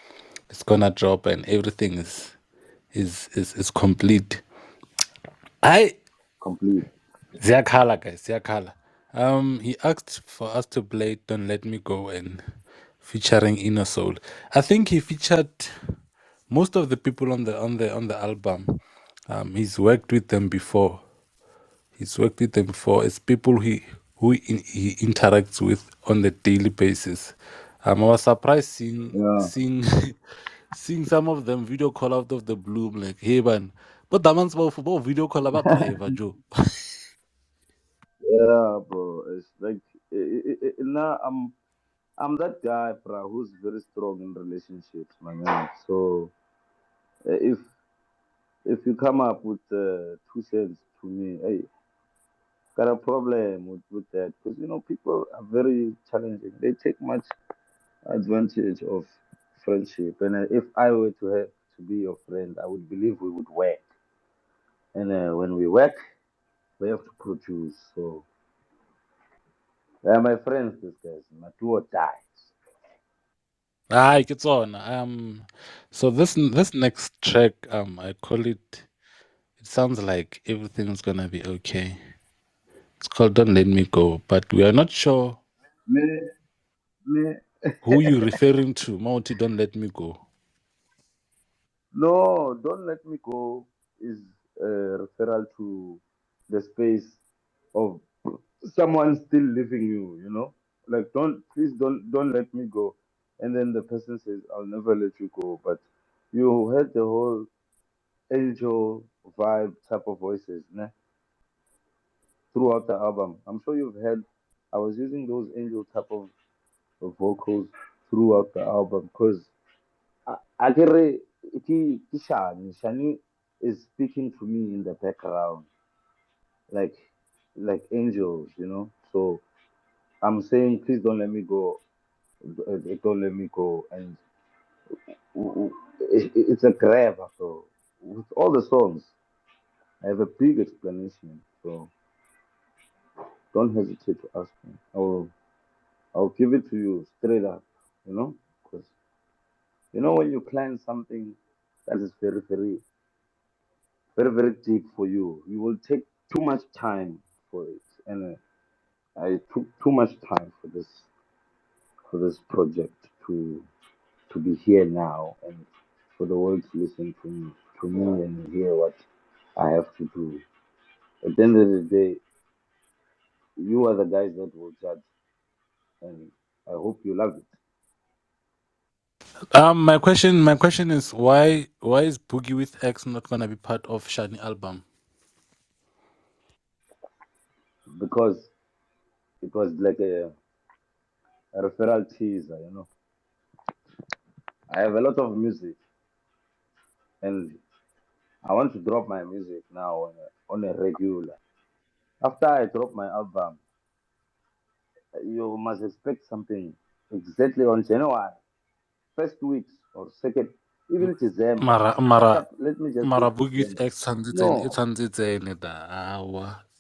it's gonna drop, and everything is complete. I complete. Ziakala, guys, Ziakala. He asked for us to play "Don't Let Me Go" and featuring Enosoul. I think he featured most of the people on the album. He's worked with them before. He's worked with them before. It's people he interacts with on the daily basis. I was surprised Yeah. seeing seeing some of them video call out of the blue. I'm like, hey man, but that man's about football video call about driver Joe. Yeah, bro. It's like now I'm that guy, bro, who's very strong in relationships, my man. So if you come up with 2 cents to me, hey, got a problem with that because people are very challenging. They take much advantage of friendship, and if I were to have to be your friend, I would believe we would work, and when we work, we have to produce. So they are my friends, these guys, my do or die. Ah, it gets on. So this next track, I call it. It sounds like everything's gonna be okay. It's called "Don't Let Me Go," but we are not sure Me, me. who you referring to. Monty, "Don't Let Me Go." No, don't let me go is a referral to the space of someone still leaving you, Like please don't let me go. And then the person says, I'll never let you go. But you heard the whole angel vibe type of voices, né? Throughout the album. I'm sure you've heard I was using those angel type of vocals throughout the album because Akere, Shani is speaking to me in the background, like like angels. So I'm saying, please don't let me go, don't let me go, and it's a grab. So with all the songs, I have a big explanation. So don't hesitate to ask me. I'll give it to you straight up, because when you plan something that is very very, very deep for you. You will take too much time for it, and I took too much time for this project to be here now, and for the world to listen to me and hear what I have to do. At the end of the day, you are the guys that will judge, and I hope you love it My question is why is Boogie with X not gonna be part of Shani album? because it was like a referral teaser. I have a lot of music, and I want to drop my music now on a regular. After I drop my album, you must expect something exactly on January, first weeks or second, even December. Mara Mara Let me just say Mara Boogie with December. X it's No,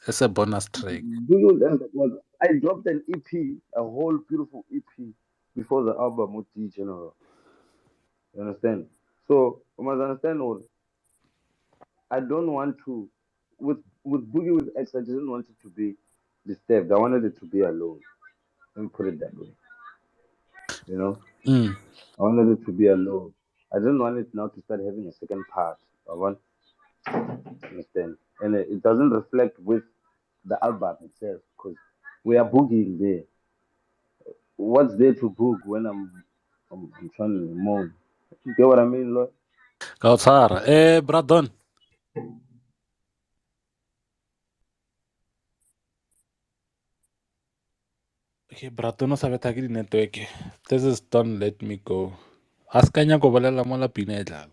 It's a bonus track. do you understand? Well, I dropped an EP, a whole beautiful EP, before the album with D General. You understand? So you must understand what I don't want to with Boogie with X. I didn't want it to be disturbed. I wanted it to be alone. Let me put it that way. You know. Mm. I wanted it to be alone. I didn't want it now to start having a second part. I want understand, and it doesn't reflect with the album itself because we are boogieing there. What's there to boog when I'm trying to moan? You get what I mean, Lord? Kautsara. Bradon. Okay, Bradon no sabe tagi di network. This is Don't Let Me Go. Askanya ko bolela mo lapina e tlala.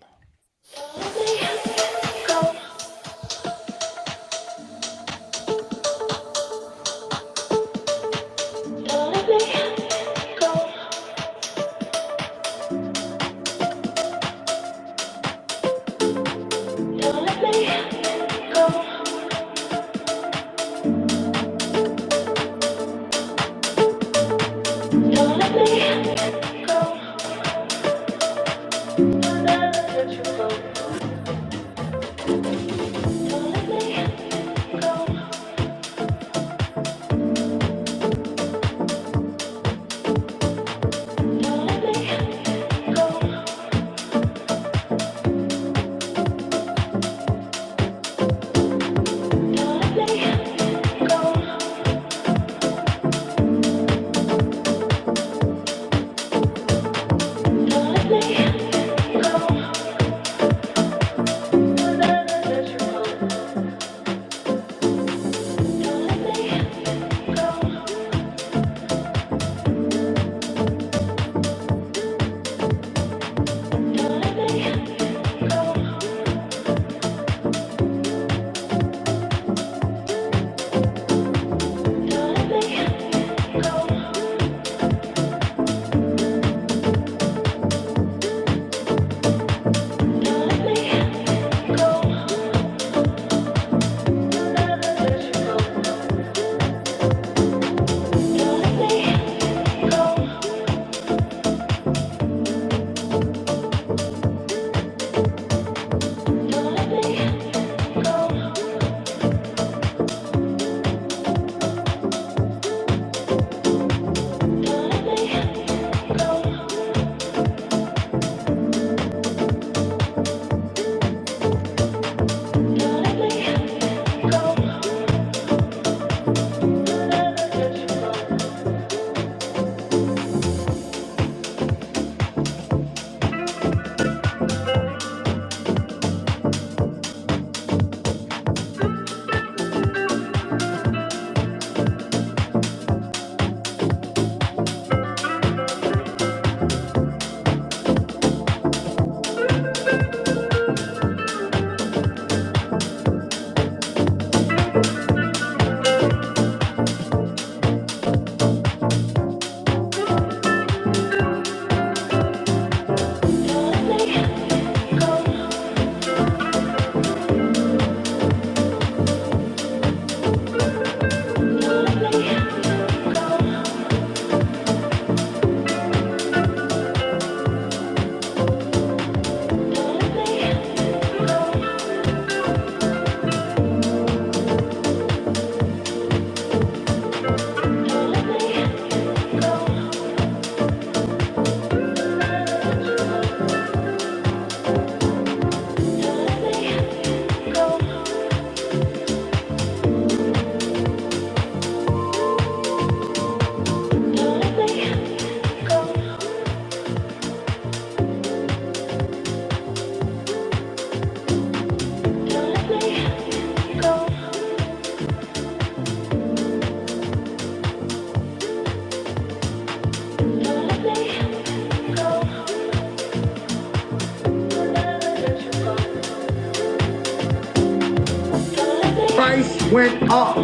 went up.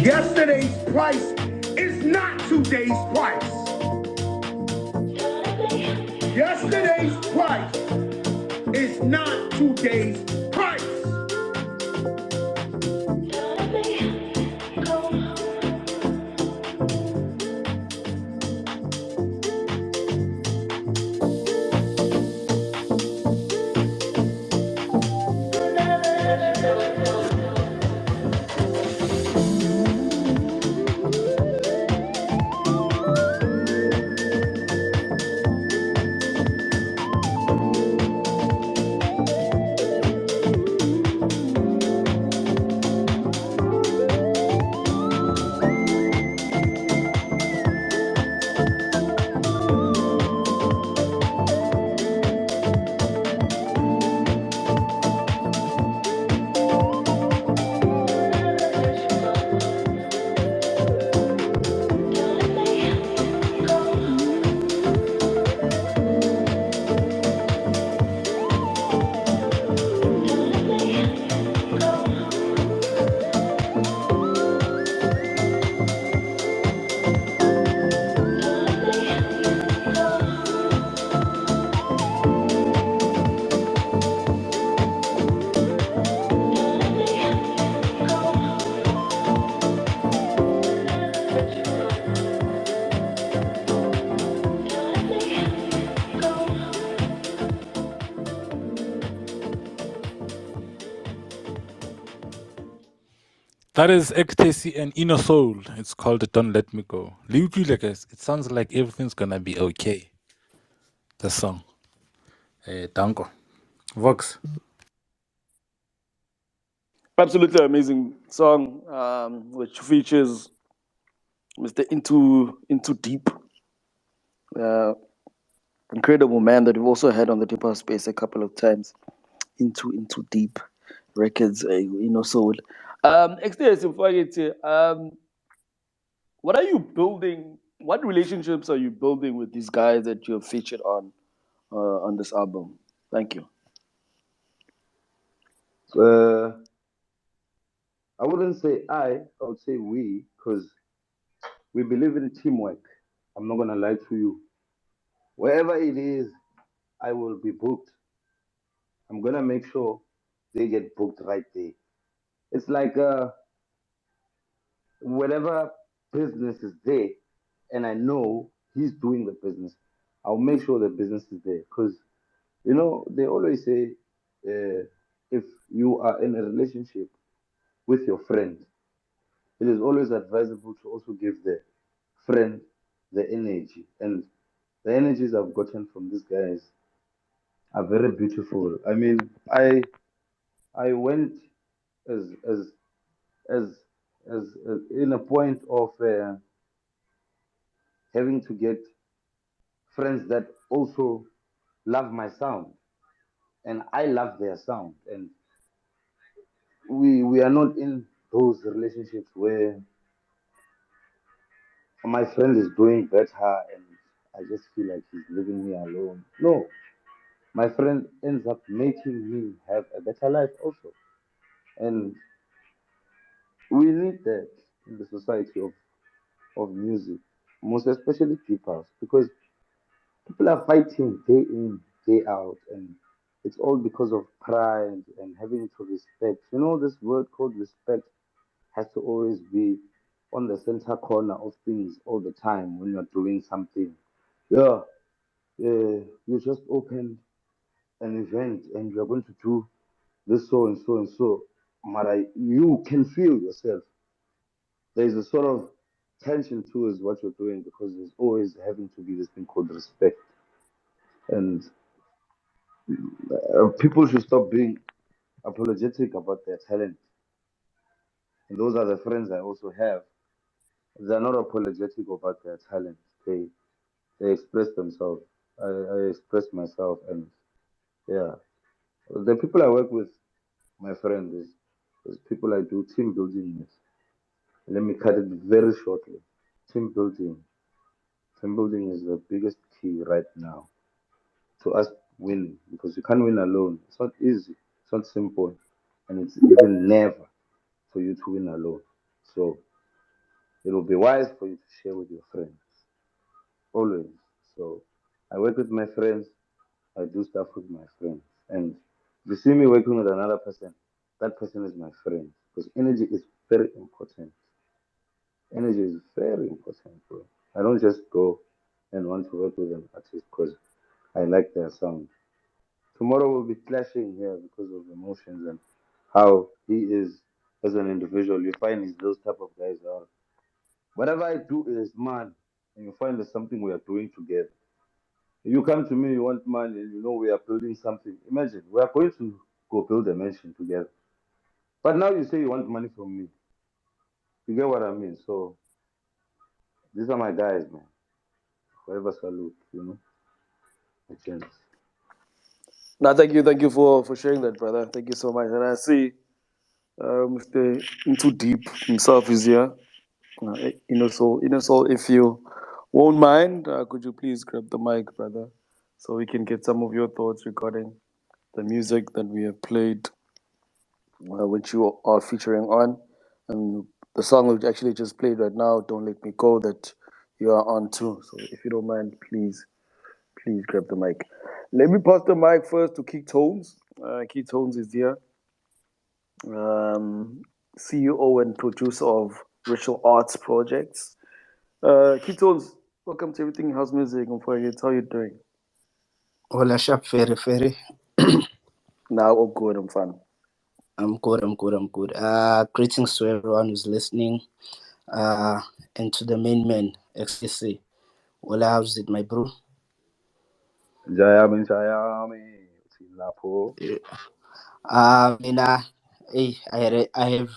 Yesterday's price is not today's price. Yesterday's price is not today's price. That is Exte C and Enosoul. It's called Don't Let Me Go. Guys, it sounds like everything's gonna be okay. The song. Danko. Vox. Absolutely amazing song, which features Mr. IN2DEEP, incredible man that we've also had on the Deep House Space a couple of times. IN2DEEP Records, Enosoul. Exte C, what are you building? What relationships are you building with these guys that you've featured on this album? Thank you. I wouldn't say I would say we, because we believe in teamwork. I'm not gonna lie to you. Wherever it is, I will be booked. I'm gonna make sure they get booked right there. It's like whatever business is there, and I know he's doing the business, I'll make sure the business is there. Because they always say, if you are in a relationship with your friend, it is always advisable to also give the friend the energy. And the energies I've gotten from these guys are very beautiful. I mean, I went as as as as in a point of having to get friends that also love my sound, and I love their sound. And we are not in those relationships where my friend is doing better and I just feel like he's leaving me alone. No, my friend ends up making me have a better life also. And we need that in the society of music, most especially people, because people are fighting day in, day out, and it's all because of pride and having to respect. This word called respect has to always be on the center corner of things all the time when you're doing something. Yeah, you just opened an event and you're going to do this so and so and so. Mara, you can feel yourself. There's a sort of tension towards what you're doing because there's always having to be this thing called respect. And people should stop being apologetic about their talent. And those are the friends I also have. They're not apologetic about their talent. They express themselves. I express myself, and yeah, the people I work with, my friend, is people I do team building with. Let me cut it very shortly. Team building. Team building is the biggest key right now to us winning because you can't win alone. It's not easy. It's not simple, and it's even never for you to win alone. So it will be wise for you to share with your friends. Always. So I work with my friends, I do stuff with my friends. And if you see me working with another person, that person is my friend. Because energy is very important. Energy is very important, bro. I don't just go and want to work with an artist because I like their sound. Tomorrow we'll be clashing here because of emotions and how he is as an individual. You find he's those type of guys are. Whatever I do is man, and you find there's something we are doing together. You come to me, you want money, and you know we are building something. Imagine we are going to go build a mansion together. But now you say you want money from me. You get what I mean? So these are my guys, man. Forever salute, you know. My chance. Now, thank you for sharing that, brother. Thank you so much. And I see Mr. In2DEEP himself is here. Enosoul, if you won't mind, could you please grab the mic, brother, so we can get some of your thoughts regarding the music that we have played, which you are featuring on, and the song we actually just played right now, "Don't Let Me Go," that you are on too. So, if you don't mind, please grab the mic. Let me pass the mic first to Keith Tones. Keith Tones is here, um, CEO and producer of Ritual Arts Projects. Keith Tones, welcome to Everything House Music. How are you doing? Hola, Shap, very. Now, all good, I'm fine. I'm good. Greetings to everyone who's listening. And to the main man, Exte C. Hola, how's it, my bro? Jayami, Lapo. I have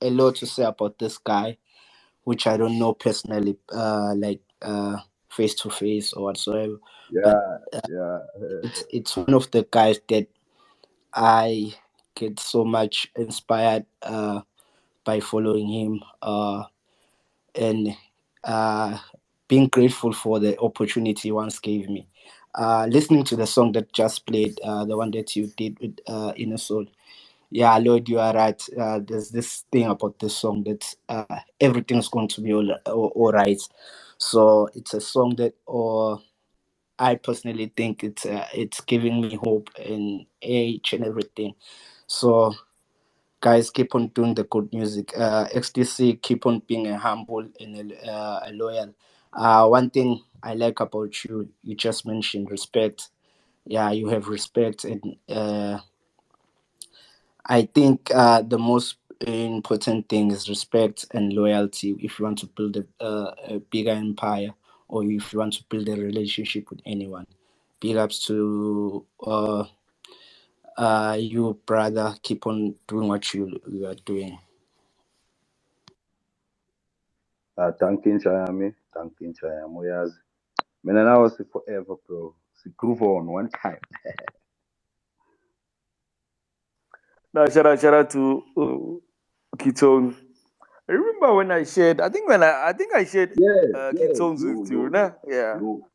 a lot to say about this guy, which I don't know personally, face to face or whatsoever. But Yeah. it's one of the guys that I get so much inspired by following him. And being grateful for the opportunity he once gave me. Listening to the song that just played, the one that you did with Enosoul. Yeah, Lord, you are right. There's this thing about this song that everything's going to be all right. So it's a song that I personally think it's giving me hope in each and everything. So guys, keep on doing the good music. XTC, keep on being a humble and a loyal. One thing I like about you, you just mentioned respect. Yeah, you have respect, and I think the most important thing is respect and loyalty if you want to build a bigger empire or if you want to build a relationship with anyone. Big ups to you, brother. Keep on doing what you are doing. Thanking Chayami. Yazi. Man, and I was forever, bro. See, groove on one time. Now, shout out to Keith Tones. I remember when I shared. I think I shared Keith Tones with you, nah? Yeah. You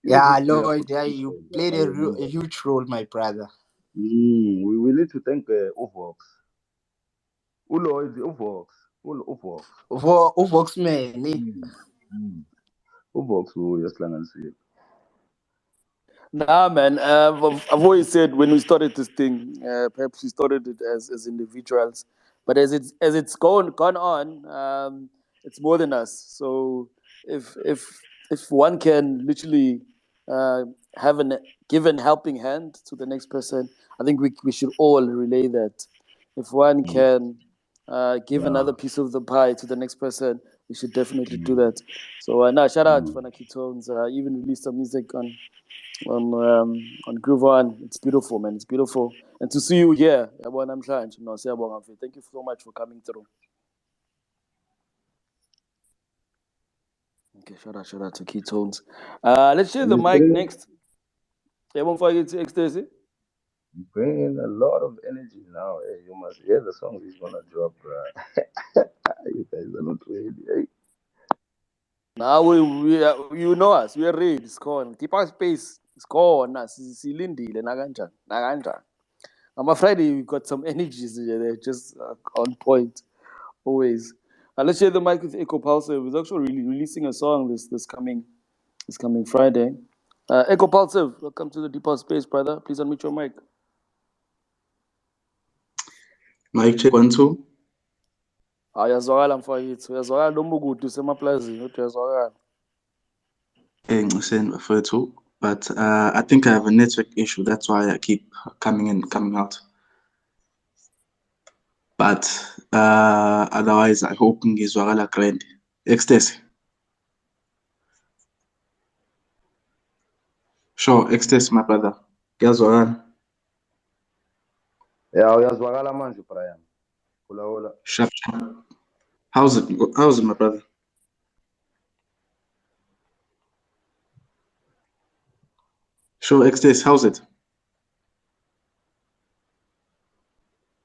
Yeah, hooked me up Lloyd, with yeah, Keith you Tones, played I remember. a huge role, my brother. We need to thank Uvox. Ulo is Uvox. Uvox. Vox man, eh? Uvox, who just lang and see. Nah, man. I've always said when we started this thing, perhaps we started it as individuals, but as it's gone on, it's more than us. So if one can literally uh, have an given helping hand to the next person, I think we should all relay that. If one can give another piece of the pie to the next person, we should definitely do that. So now shout out for Naki Tones. Even released some music on Groove On. It's beautiful, man. It's beautiful. And to see you here, I'm trying to know. Thank you so much for coming through. Okay, shout out to Keytones. Let's share And the he's mic bringing, next. Won't forget to Ecstasy. bringing a lot of energy now. Hey, you must hear the song he's gonna drop, bro. You guys are not ready. Hey. Now you know us. We are ready. It's gone. Keep our space. It's gone. Silindile nakanjani. On my Friday, you got some energies there, just on point, always. Let's share the mic with Echo Pulsive. He's actually releasing a song this coming Friday. Echo Pulsive, welcome to the Deeper Space, brother. Please unmute your mic. Mic check 1 2. Uyazwakala mfowethu, uyazwakala noma ukude usemaplazini kodwa uyazwakala. Ngiseni bafethu, but I think I have a network issue. That's why I keep coming in, coming out. But otherwise, I hope ngizwakala grand. Exte C. Sure, Exte C, my brother. Ngiyazwakala. Yeah, uyazwakala manje Brian. Hola. Sharp. How's it, my brother? Sure, Exte C, how's it?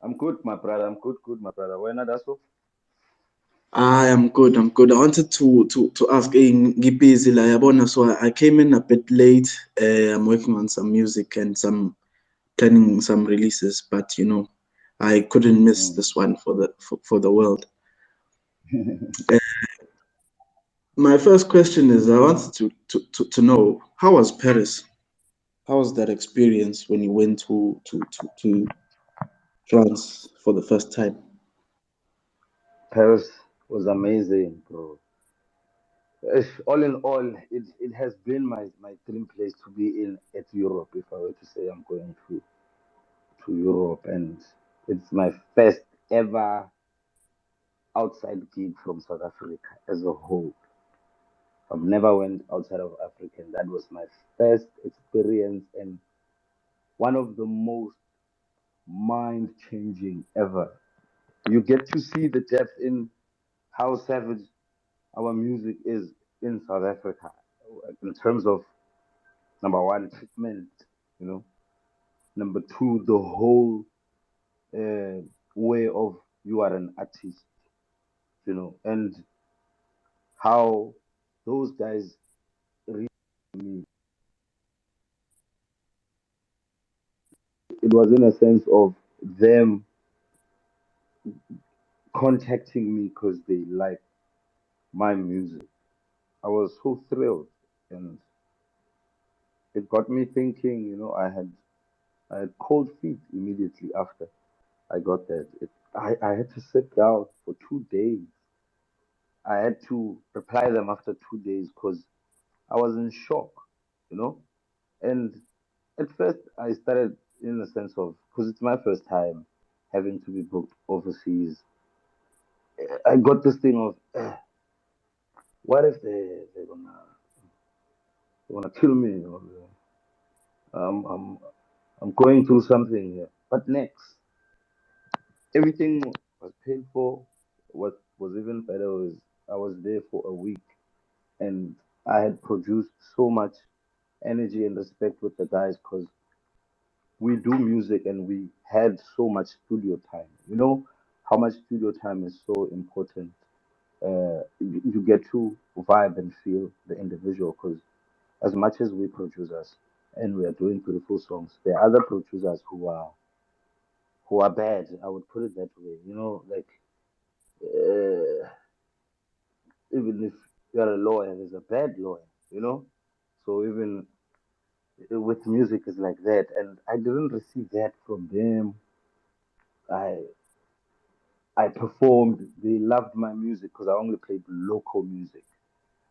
I'm good, my brother. I'm good, my brother. Wena daso? I am good. I wanted to ask, ngibusy la yabona, so I came in a bit late. I'm working on some music and planning some releases, but I couldn't miss this one for the world. My first question is, I wanted to know, how was Paris? How was that experience when you went to France for the first time? Paris was amazing, bro. All in all, it has been my dream place to be in at Europe. If I were to say I'm going to Europe, and it's my first ever outside gig from South Africa as a whole. I've never went outside of Africa, and that was my first experience and one of the most mind-changing ever. You get to see the depth in how savage our music is in South Africa in terms of number one, treatment, number two, the whole way of you are an artist, and how those guys really me. It was in a sense of them contacting me because they like my music. I was so thrilled, and it got me thinking. I had cold feet immediately after I got that. I had to sit down for 2 days. I had to reply them after 2 days because I was in shock, And at first, I started in a sense of, because it's my first time having to be booked overseas. I got this thing of, what if they're gonna kill me? Or, I'm going through something here. But next, everything was paid for. What was even better was I was there for a week, and I had produced so much energy and respect with the guys because we do music and we had so much studio time. You know how much studio time is so important. You get to vibe and feel the individual because as much as we producers and we are doing beautiful songs, there are other producers who are bad. I would put it that way. Like even if you're a lawyer, there's a bad lawyer. So even with music is like that, and I didn't receive that from them. I I performed. They loved my music because I only played local music.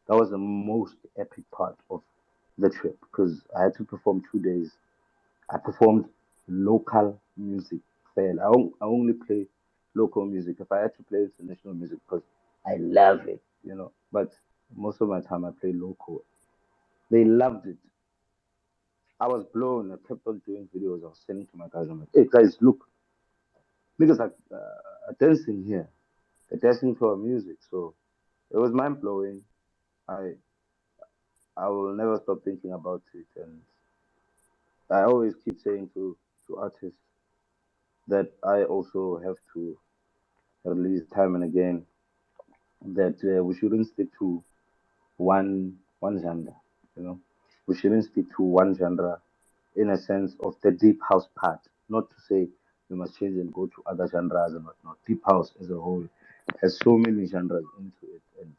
That was the most epic part of the trip because I had to perform 2 days. I performed local music. I only play local music. If I had to play international music, because I love it, But most of my time I play local. They loved it. I was blown. I kept on doing videos. I was sending to my guys. I'm like, hey guys, look, niggas are dancing here. They're dancing to our music. So it was mind blowing. I I will never stop thinking about it, and I always keep saying to artists that I also have to release time and again that we shouldn't stick to one genre. We shouldn't stick to one genre in a sense of the deep house part. Not to say we must change and go to other genres and whatnot. Deep house as a whole has so many genres into it, and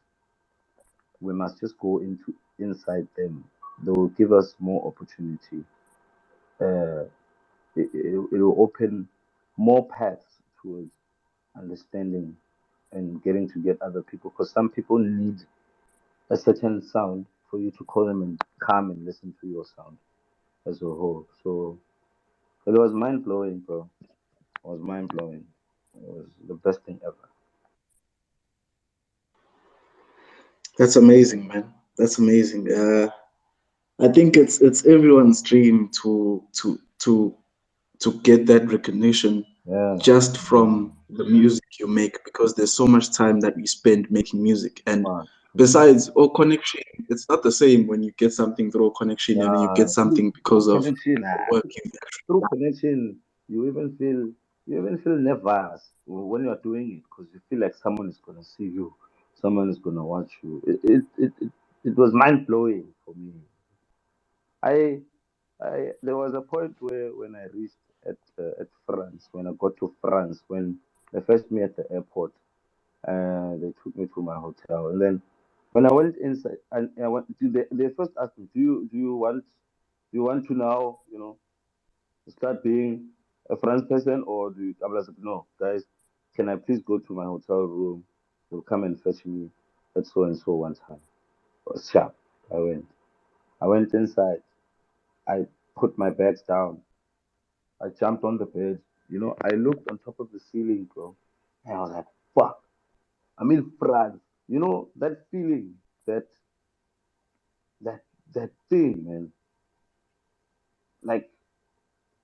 we must just go into inside them. They will give us more opportunity. Uh, it will open more paths towards understanding and getting to get other people. Because some people need a certain sound for you to call them and come and listen to your sound as a whole. So it was mind blowing, bro. It was mind blowing. It was the best thing ever. That's amazing, man. That's amazing. I think it's everyone's dream to get that recognition Yeah. just from the music you make, because there's so much time that you spend making music. And besides, all connection, it's not the same when you get something through connection and you get something because Through of connection, the work you've through actually connection, you even feel nervous when you are doing it because you feel like someone is gonna see you, someone is gonna watch you. It was mind blowing for me. I there was a point where when I reached at France, when I got to France, when they fetched me at the airport, they took me to my hotel, and then when I went inside, and I went to they first asked me, do you want to now, start being a France person, or do you? I was like, no, guys, can I please go to my hotel room? You'll come and fetch me at so and so one time. I was sharp. I went. I went inside. I put my bags down. I jumped on the bed. I looked on top of the ceiling, bro. And I was like, fuck, I'm in France. That feeling, that that that thing, man. Like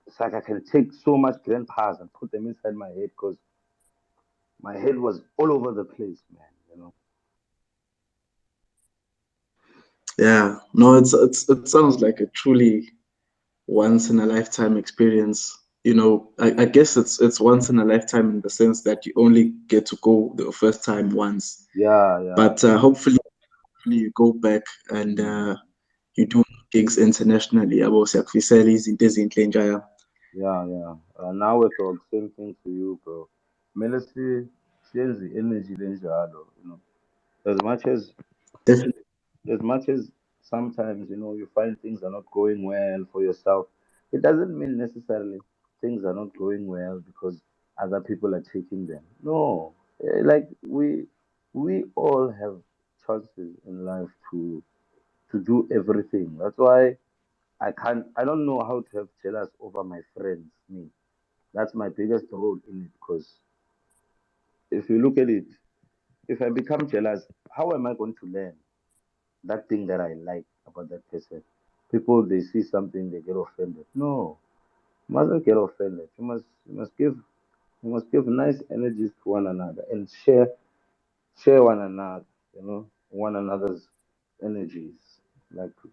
it's like I can take so much grandpas and put them inside my head because my head was all over the place, man. Yeah, no, it sounds like a truly once in a lifetime experience. I guess it's once in a lifetime in the sense that you only get to go the first time once. Yeah. But hopefully you go back and you do gigs internationally. Yabo, siyakufisela izinto ezinhle njaya. Yeah. Now with the same thing to you, bro. Melody shares the energy lenjalo. As much as Definitely. as much as sometimes you find things are not going well for yourself, it doesn't mean necessarily things are not going well because other people are taking them. No, like we all have chances in life to do everything. That's why I don't know how to have jealous over my friends. Me, that's my biggest role in it. Because if you look at it, if I become jealous, how am I going to learn that thing that I like about that person? People, they see something, they get offended. No, you mustn't get offended. You must give nice energies to one another and share one another. One another's energies,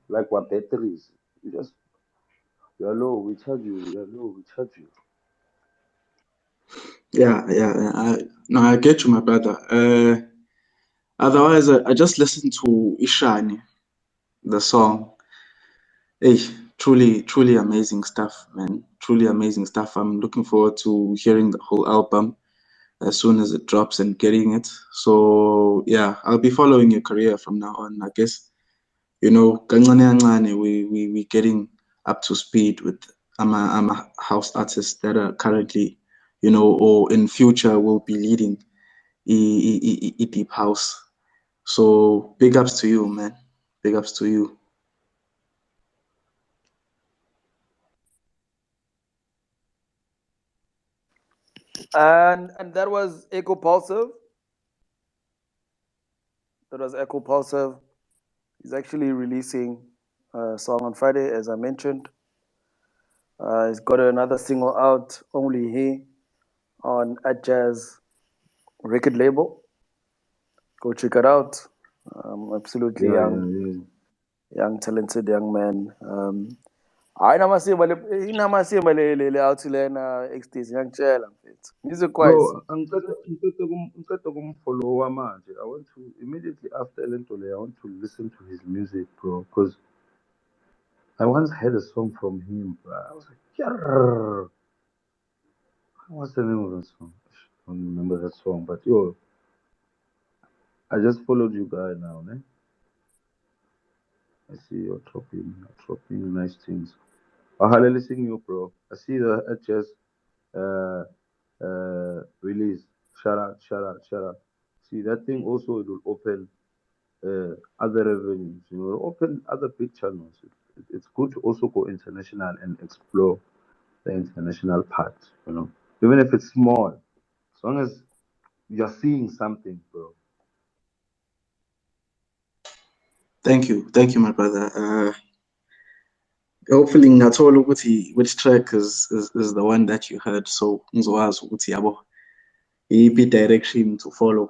like what batteries. You're low, we charge you. You're low, we charge you. Yeah. No, I get you, my brother. Otherwise, I just listened to Ishani, the song. Hey, truly amazing stuff, man. Truly amazing stuff. I'm looking forward to hearing the whole album as soon as it drops and getting it. So yeah, I'll be following your career from now on. I guess kancane kancane, we getting up to speed with I'm a house artists that are currently, or in future will be leading deep house. So big ups to you, man. Big ups to you. And that was Echo Pulsive. That was Echo Pulsive. He's actually releasing a song on Friday, as I mentioned. He's got another single out, Only He, on a Jazz record label. Go check it out. Absolutely Yeah. young, talented young man. Hayi inamasimba le awuthi lena Exte C ngiyakutshela mfethu. Music wise. Bro, ngiceda kumfollowa manje. I want to immediately after lento le, I want to listen to his music, bro. Because I once heard a song from him, bro. I was like, yeah. What's the name of that song? I don't remember that song, but yo, I just followed you guys now, ne? I see you're dropping nice things. Oh, Halil sing you, bro. I see the HS uh, release. Shout out. See, that thing also it will open other revenues, you know, open other big channels. It's good to also go international and explore the international part, you know, even if it's small, as long as you're seeing something, bro. Thank you, my brother. Hopefully ngathola ukuthi which track is the one that you heard, so ngizokwazi ukuthi yabo iyiphi direction to follow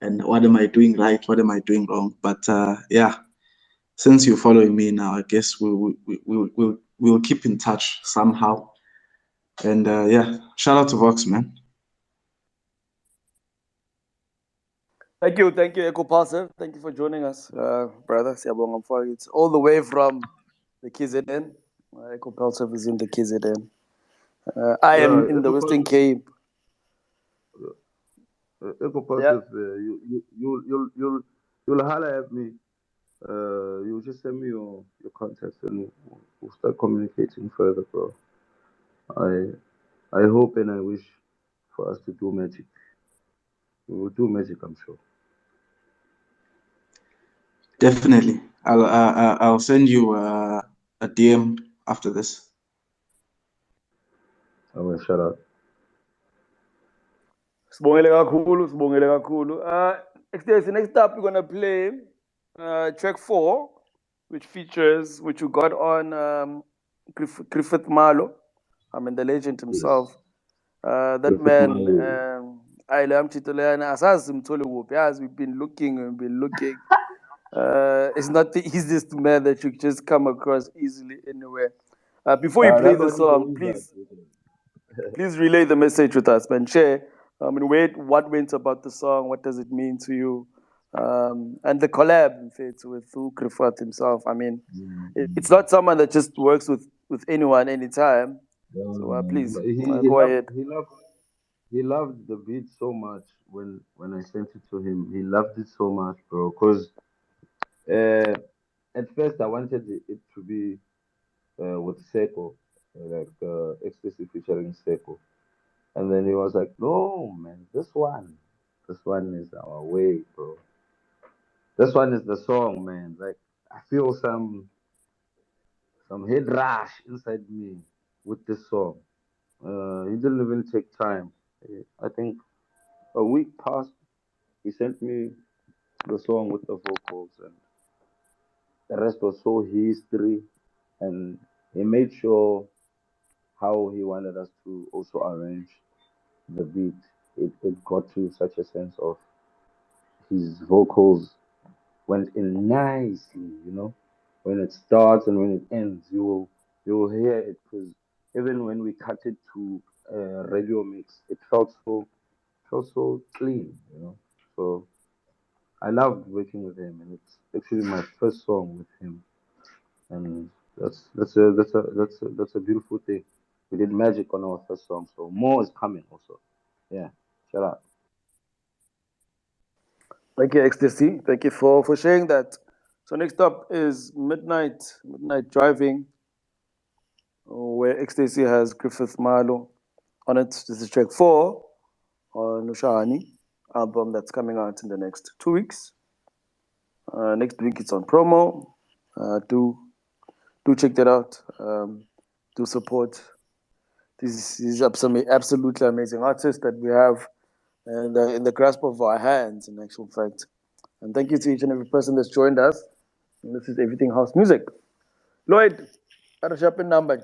and what am I doing right, what am I doing wrong. But yeah, since you're following me now, I guess we'll keep in touch somehow. And yeah, shout out to Vox, man. Thank you, Echo Pulsar. Thank you for joining us, brother. Siyabonga mfowethu. It's all the way from the KZN. Echo Pulsar is in the KZN. I am in the Western Cape. Echo Yeah. Positive, you'll holler at me. You'll just send me your contacts and we'll start communicating further, bro. I hope and I wish for us to do magic. We will do magic, I'm sure. Definitely. I'll send you a DM after this. I will shout out. Sibongele kakhulu. Next up we're gonna play track 4, which you got on Griffith Malo. I mean the legend himself. That Griffith man, Malo. I love Chitolena. As we've been looking. It's not the easiest man that you just come across easily anywhere. Before you play That's the what he's song, always please relay the message with us, man. Share. What went about the song? What does it mean to you? And the collab, in fact, with Griffith himself. I mean, it's not someone that just works with anyone anytime. So please But go ahead. he loved the beat so much when I sent it to him. He loved it so much, bro. Cause at first I wanted it to be with Seko, like Exte C featuring Seko, and then he was like, "No, man, this one is our way, bro. This one is the song, man. Like I feel some head rush inside me with this song." He didn't even take time. I think a week passed. He sent me the song with the vocals, and the rest was so history. And he made sure how he wanted us to also arrange the beat. It got to such a sense of his vocals went in nicely, you know. When it starts and when it ends, you will hear it because even when we cut it to radio mix, it felt so clean, you know. So I loved working with him, and it's actually my first song with him, and that's a beautiful thing. We did magic on our first song, so more is coming also. Yeah, shout out. Thank you, Exte C. Thank you for sharing that. So next up is Midnight Driving, where Exte C has Griffith Malo on it. This is track 4 on Nushani album that's coming out in the next 2 weeks. Next week it's on promo. Do check that out. Do support these absolutely amazing artists that we have and in the grasp of our hands, in actual fact. And thank you to each and every person that's joined us. And this is Everything House Music. Lloyd, Arashap number.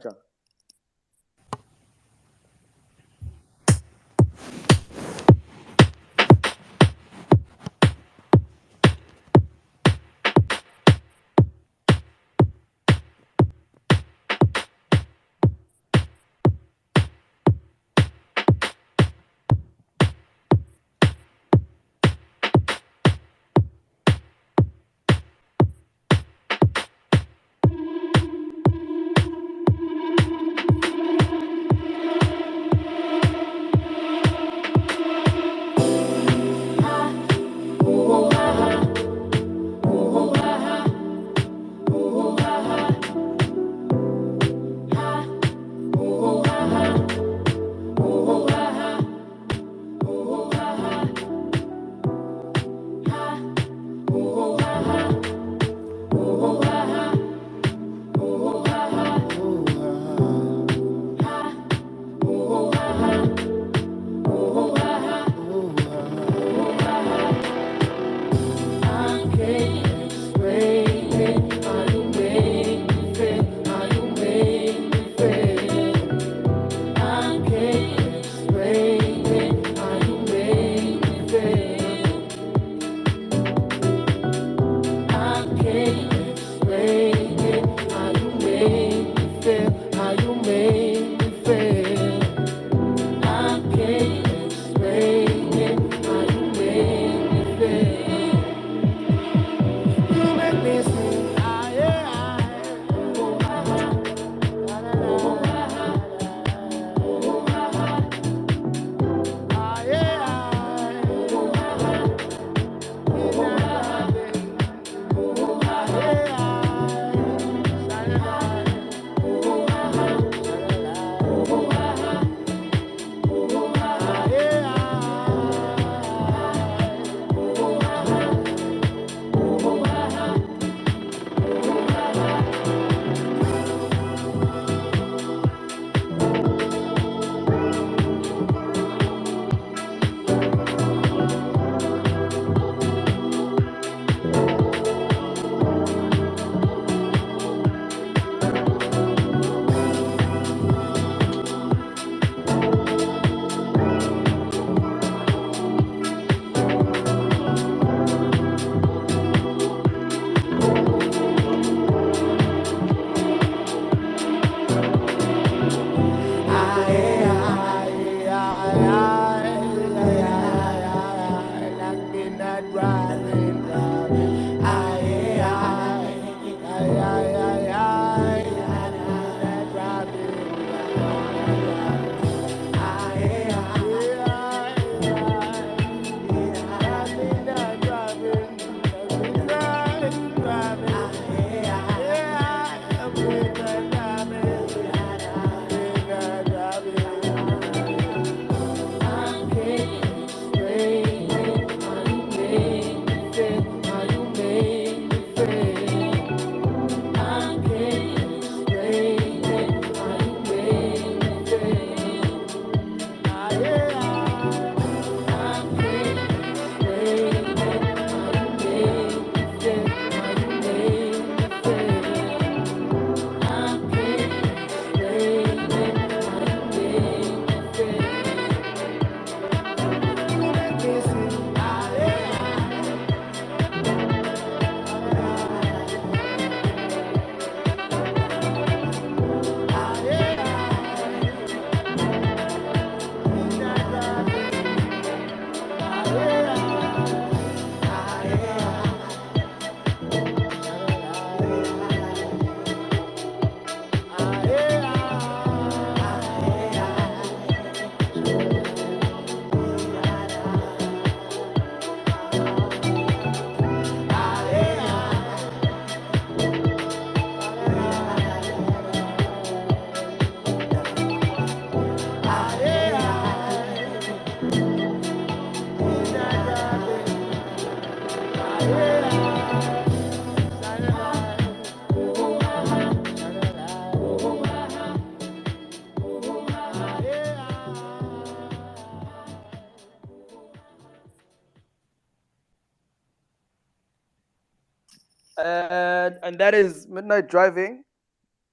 and that is Midnight Driving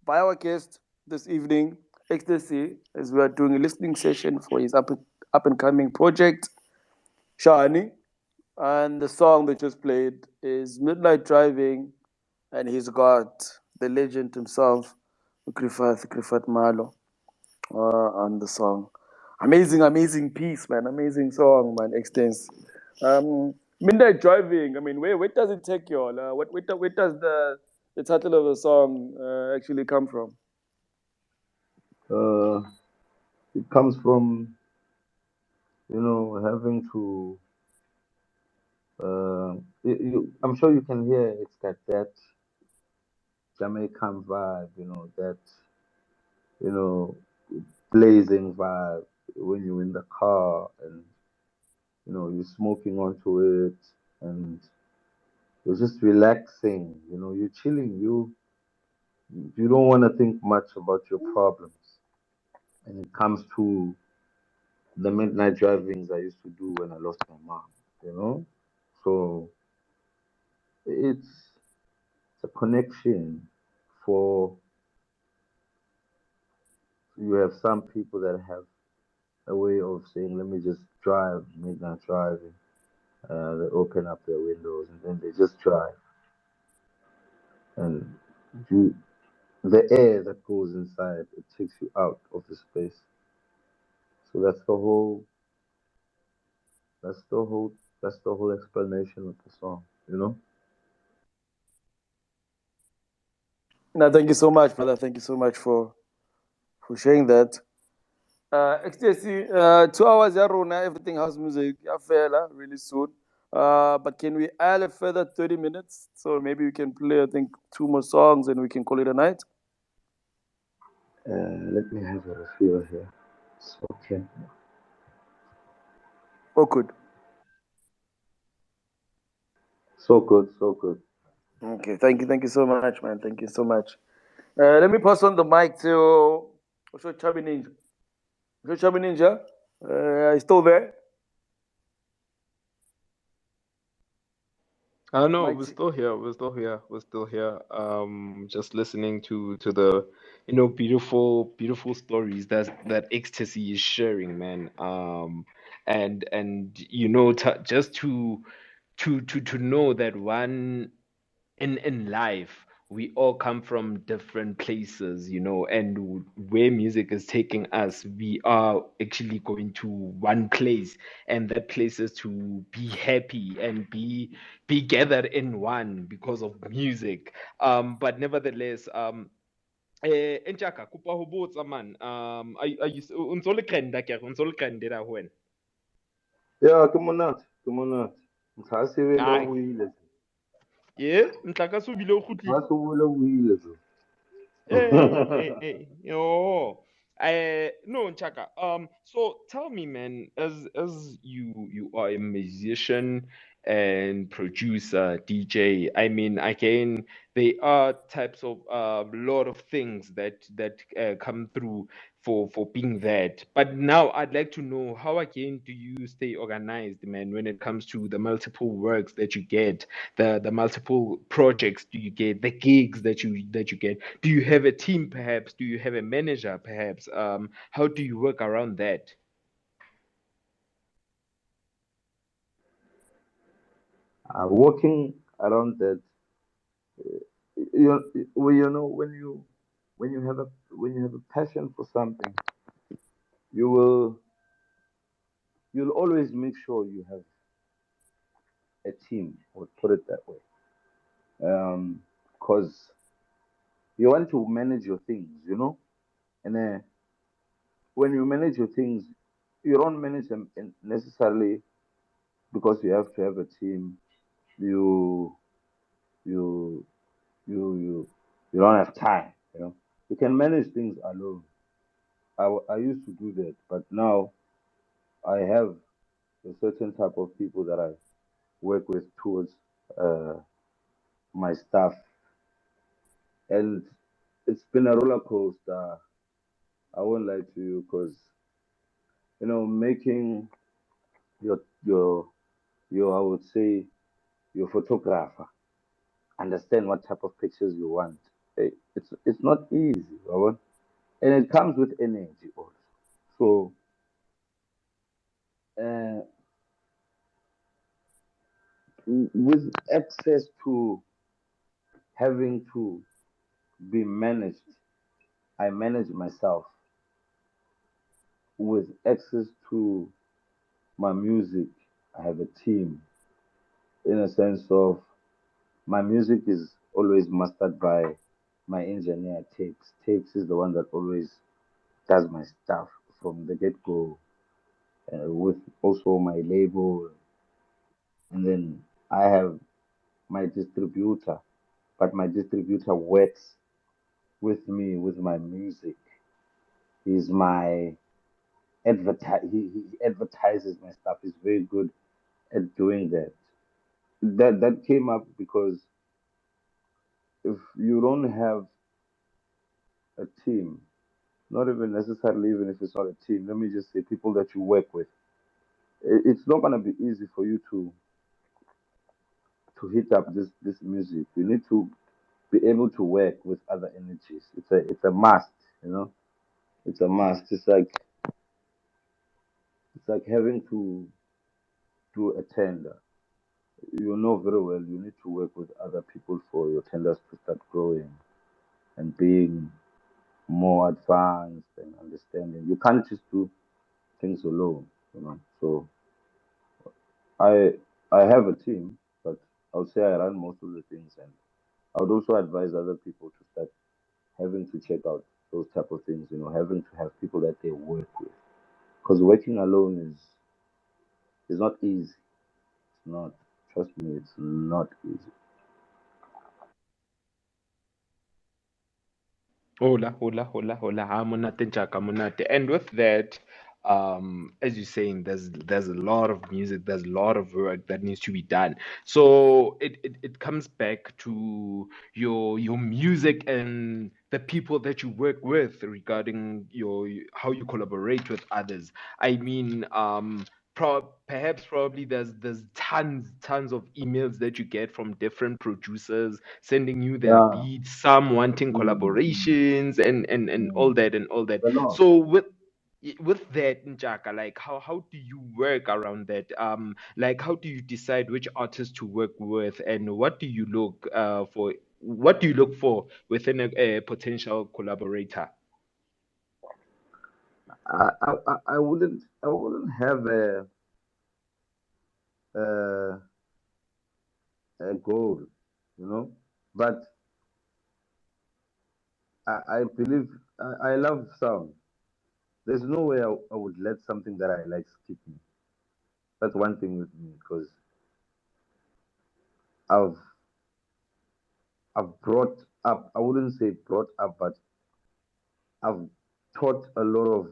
by our guest this evening, Exte C, as we are doing a listening session for his up and coming project, Shani. And the song they just played is Midnight Driving, and he's got the legend himself, Krifat Malo, on the song. Amazing, amazing piece, man. Amazing song, man. Extense. Midnight Driving. I mean, where does it take you all? Where does the title of the song actually come from? It comes from, having to. I'm sure you can hear it's got that Jamaican vibe, that, you know, blazing vibe when you're in the car and, you're smoking onto it and you're just relaxing, you're chilling, you don't want to think much about your problems. And it comes to the midnight drivings I used to do when I lost my mom, you know? So it's a connection for you have some people that have a way of saying, let me just drive, midnight driving. They open up their windows and then they just drive. And you, the air that goes inside, it takes you out of the space. So that's the whole, that's the whole explanation of the song, No, thank you so much, brother. Thank you so much for sharing that. Ecstasy, 2 hours, yeah, Rona, everything house music, yeah, fella, really soon. But can we add a further 30 minutes? So maybe we can play, I think, 2 more songs and we can call it a night. Let me have a refill here. It's okay. Oh, good. So good, so good. Okay, thank you so much, man. Thank you so much. Let me pass on the mic to Chubby Ninja. Chubby Ninja, are you still there? No, Mic we're check. still here. We're still here. We're still here. Just listening to the, beautiful stories that Ecstasy is sharing, man. And just to know that one in life we all come from different places, and where music is taking us, we are actually going to one place, and that place is to be happy and be gathered in one because of music. But nevertheless, Njaka, kupa ho botsa man, are you o ntso le granda ke re, o ntso le grandela ho wena? Yeah, come on out. Come on out. Mtlhase o ile Ai, o ile. Ntlakase o bile o kgutlile. Mtlhase o ile o ile. Hey, yo. No, Chaka. So tell me, man, as you are a musician and producer, DJ. I mean, again, there are types of lot of things that come through for being that. But now I'd like to know, how again do you stay organized, man, when it comes to the multiple works that you get, the multiple projects do you get, the gigs that you get? Do you have a team, perhaps? Do you have a manager, perhaps? How do you work around that? Working around that, well, when you have a passion for something, you will you'll always make sure you have a team. I would put it that way, because you want to manage your things, and when you manage your things, you don't manage them necessarily because you have to have a team. You you you don't have time. You can manage things alone. I used to do that, but now I have a certain type of people that I work with towards uh, my staff, and it's been a roller coaster. I won't lie to you, because making your I would say your photographer. understand what type of pictures you want. It's not easy, yabo. And it comes with energy also. So uh, with access to having to be managed, I manage myself. With access to my music, I have a team in a sense of my music is always mastered by my engineer Takes. Takes is the one that always does my stuff from the get go, with also my label, and then I have my distributor, but my distributor works with me with my music. He's my he advertises my stuff. He's very good at doing that. That came up because if you don't have a team, not even necessarily even if it's not a team, let me just say people that you work with, it's not gonna be easy for you to hit up this music. You need to be able to work with other energies. It's a must, you know. It's a must. It's like having to do a tender. You know very well you need to work with other people for your tenders to start growing and being more advanced and understanding. You can't just do things alone, you know. So I I have a team, but I would say I run most of the things, and I would also advise other people to start having to check out those type of things. You know, having to have people that they work with, because working alone is not easy. It's not. Trust me, it's not easy. Hola, hola, hola, hola. Ha, monate njaka, monate. And with that, as you're saying, there's a lot of music, there's a lot of work that needs to be done. So it comes back to your music and the people that you work with regarding your how you collaborate with others. I mean, perhaps probably there's tons of emails that you get from different producers sending you their Yeah. beats, some wanting Mm. collaborations and all Mm. that and all that. A lot. So with that, Njaka, like how do you work around that? Like how do you decide which artists to work with, and what do you look for? What do you look for within a potential collaborator? I wouldn't have a a goal, you know. But I believe I love sound. There's no way I would let something that I like skip me. That's one thing with me because I've I've brought up. I wouldn't say brought up, but I've taught a lot of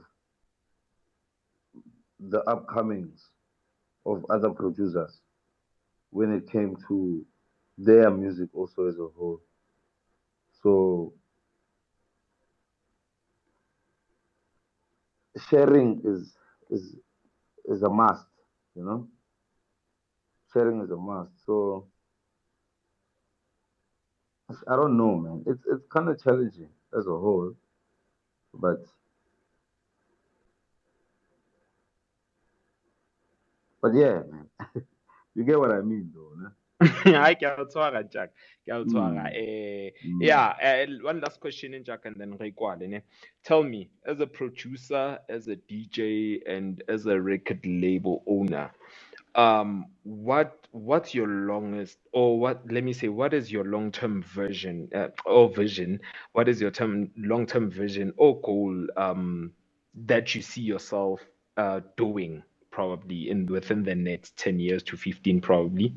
the upcomings of other producers when it came to their music also as a whole. So sharing is is a must, you know. Sharing is a must. So I don't know, man. It's kind of challenging as a whole, but yeah, man. You get what I mean, though, né? Hayi, ke a o tshwara, Jack. Ke a o tshwara. Mm, mm. Yeah, one last question, Jack, and then re kwale, ne? Tell me, as a producer, as a DJ, and as a record label owner, what's your longest, or what, let me say, what is your long-term version or vision? What is your long-term vision or goal that you see yourself doing probably in within the next 10 years to 15 probably?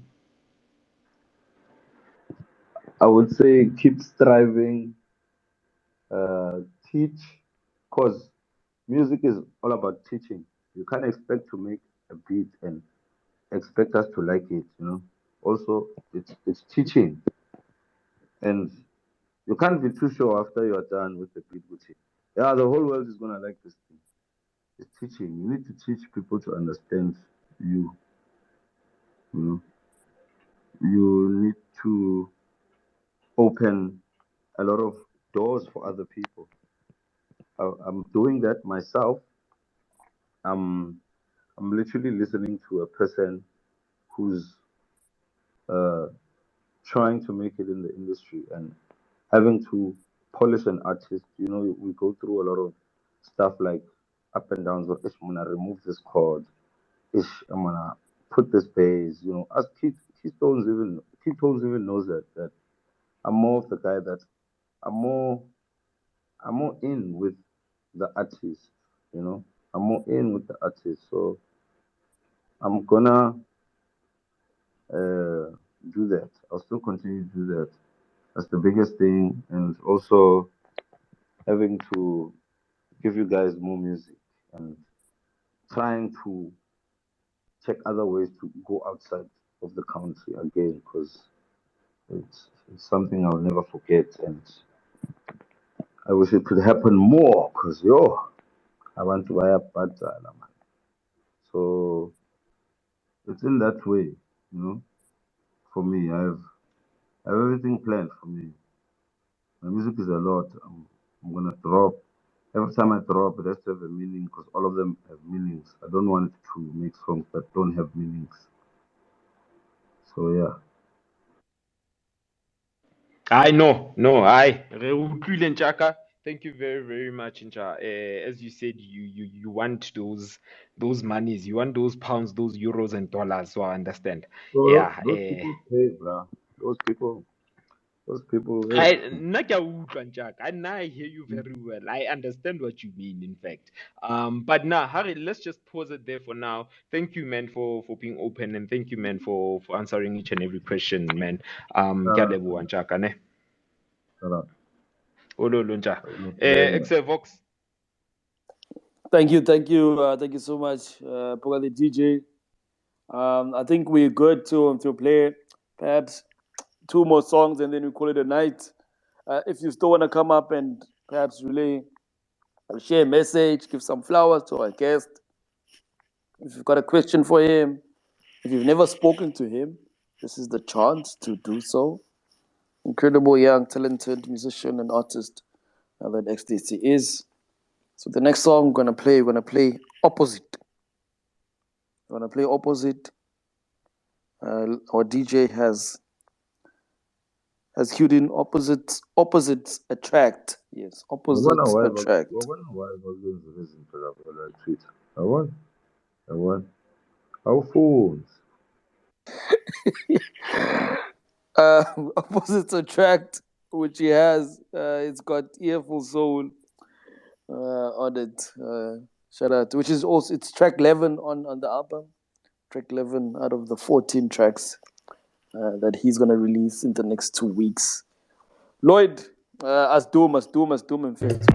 I would say keep striving, teach, because music is all about teaching. You can't expect to make a beat and expect us to like it, you know. Also, it's teaching, and you can't be too sure after you are done with the beat, Gucci. Yeah, the whole world is gonna like this thing. It's teaching. You need to teach people to understand you. You know, you need to. open a lot of doors for other people. I'm doing that myself. I'm literally listening to a person who's trying to make it in the industry and having to polish an artist. You know, we go through a lot of stuff like up and downs. Or, I'm gonna remove this chord. I'm gonna put this bass. You know, as Keytones even knows that I'm more of the guy that I'm more I'm more in with the artist. You know, I'm more in with the artist. So I'm gonna do that. I'll still continue to do that. That's the biggest thing, and also having to give you guys more music and trying to check other ways to go outside of the country again, because it's something I'll never forget, and I wish it could happen more, because I want to buy a Badala, man. So it's in that way, you know. For me, I have everything planned for me. My music is a lot. I'm gonna drop. Every time I drop, it has to have a meaning because all of them have meanings. I don't want to make songs that don't have meanings. So yeah. I know, no, I re utlwile Ntjaka. Thank you very, very much, Ncha. As you said, you want those monies, you want those pounds, those euros and dollars. So I understand. So Yeah. those people pay, bro. Those people, hey. Nna ke a utlwa Ntjaka. I hear you very well. I understand what you mean, in fact. But now, Harry, let's just pause it there for now. Thank you, man, for being open, and thank you, man, for answering each and every question, man. Ke a leboha, Ntjaka, ne? Olo, Ncha. Exte Vox. Thank you so much, Poga the DJ. I think we're good to play perhaps 2 more songs and then we call it a night. If you still want to come up and perhaps relay, share a message, give some flowers to our guest. If you've got a question for him, if you've never spoken to him, this is the chance to do so. Incredible young, talented musician and artist that Exte C is. So the next song we're gonna play Opposite. We're gonna play Opposite. Our DJ has cued in opposites attract. Yes, opposites attract. How fools. Opposites attract, which he has. It's got Earful Soul on it. Shout out, which is also it's track 11 on the album. Track 11 out of the 14 tracks that he's gonna release in the next 2 weeks. Lloyd, as doom in fact.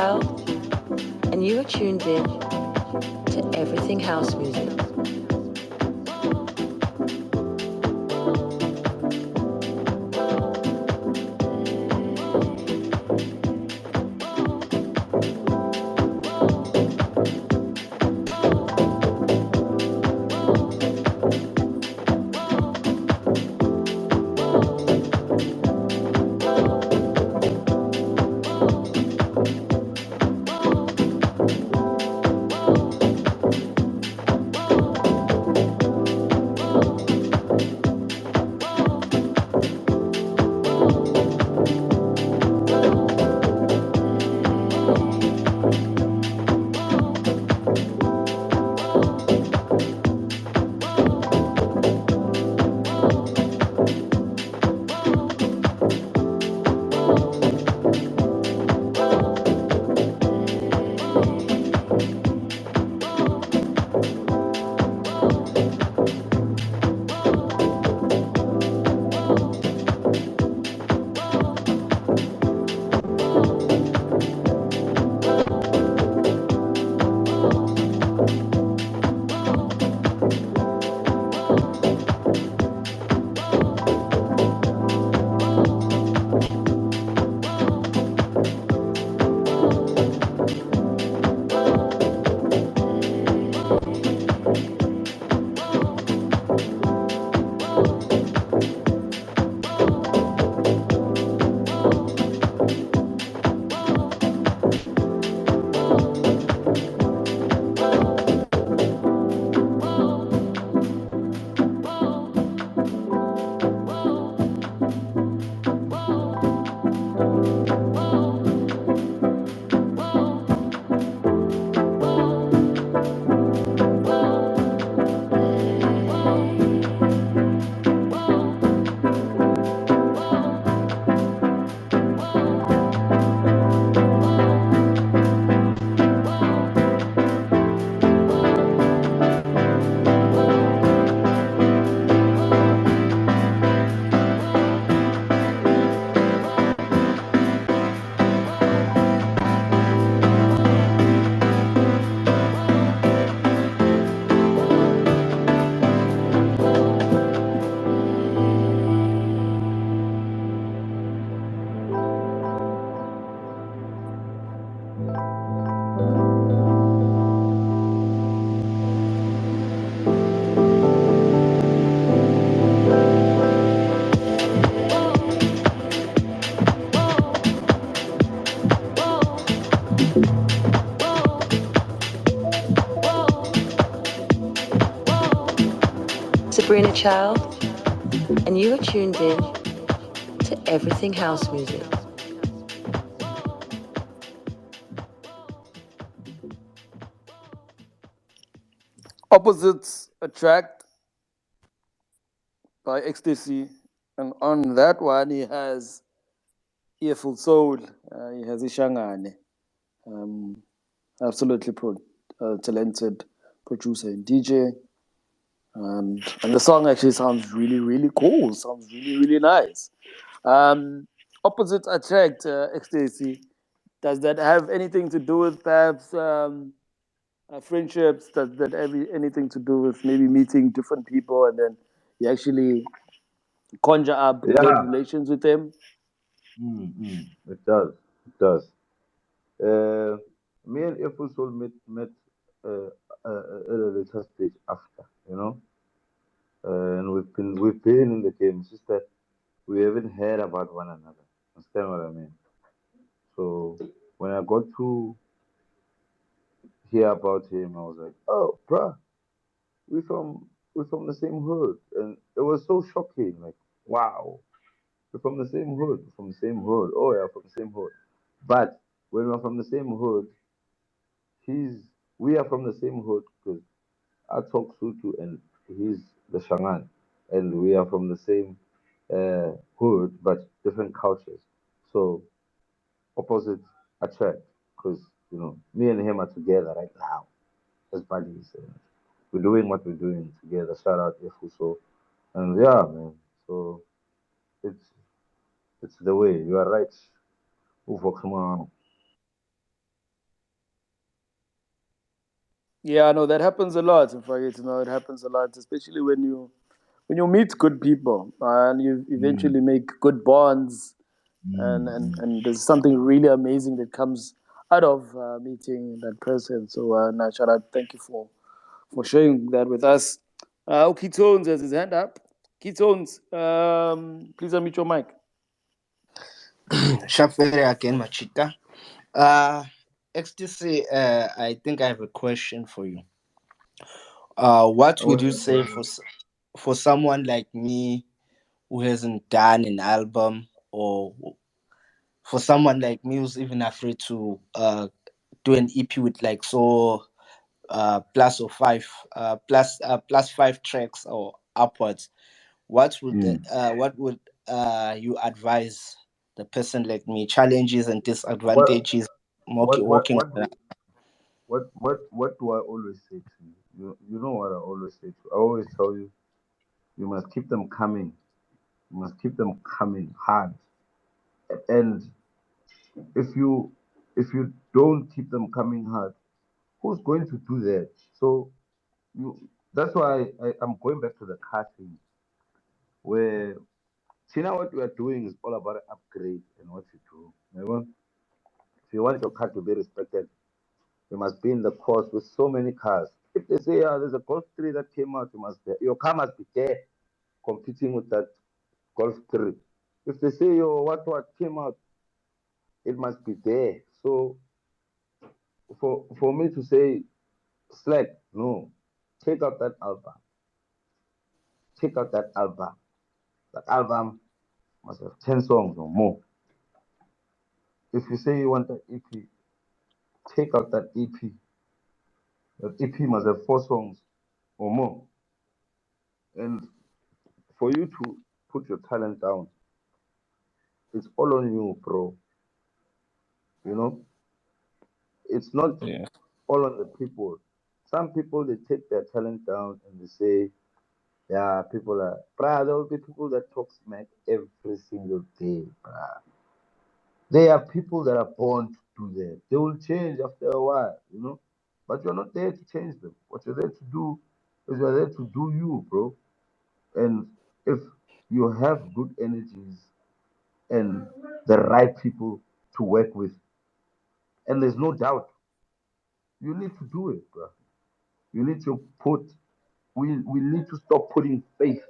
Child, and you are tuned in to Everything House Music. Sabrina Child, and you are tuned in to Everything House Music. Opposites Attract by Exte C. And on that one, he has Earful Soul, he has Ishangane. Absolutely talented producer and DJ. And the song actually sounds really, really cool. Sounds really, really nice. Opposites Attract, Ecstasy. Does that have anything to do with perhaps friendships? Does that have anything to do with maybe meeting different people and then you actually conjure up good Yeah, relations with them? it does. It does. Uh, Me and April Soul met uh, at a later stage after, you know, and we've been in the game. It's just that we haven't heard about one another. Understand what I mean? So when I got to hear about him, I was like, oh, bruh, we from we're from the same hood, and it was so shocking. Like, wow, we're from the same hood, we're from the same hood. Oh yeah, from the same hood. But when we're from the same hood, he's we are from the same hood because I talk Sutu and he's the Shangan, and we are from the same hood but different cultures. So opposites attract because me and him are together right now as buddies. And we're doing what we're doing together. Shout out Efuso. And yeah, man. So it's it's the way. You are right. Uvoxumano. Yeah, no, that happens a lot. If I get to know, it happens a lot, especially when you meet good people and you eventually make good bonds, and there's something really amazing that comes out of meeting that person. So, Nashara, thank you for sharing that with us. Ketones has his hand up. Ketones, please unmute your mic. Shafere again, Machita. Exte C, I think I have a question for you. What would you say for someone like me who hasn't done an album, or for someone like me who's even afraid to do an EP with like plus or five plus 5 tracks or upwards? What would you advise the person like me? Challenges and What disadvantages what what working what on do what do I always say to you? You know what I always say to you? I always tell you, you must keep them coming. You must keep them coming hard. And if you don't keep them coming hard, who's going to do that? So you that's why I'm going back to the car thing, where see now what we are doing is all about an upgrade and what you do. You know? If you want your car to be respected, you must be in the course with so many cars. If they say, there's a Golf 3 that came out, your car must be there competing with that Golf 3. If they say, what came out, it must be there. So for me to say, Slack, no, take out that album. Take out that album. That album must have 10 songs or more. If you say you want an EP, take out that EP. That EP must have 4 songs or more. And for you to put your talent down, it's all on you, bro. You know, it's not Yeah. all on the people. Some people they take their talent down and they say, yeah, people are, bruh, there will be people that talk smack every single day, bruh. There are people that are born to do that. They will change after a while, you know. But you're not there to change them. What you're there to do is you're there to do you, bro. And if you have good energies and the right people to work with, and there's no doubt, you need to do it, bro. You need to we need to stop putting faith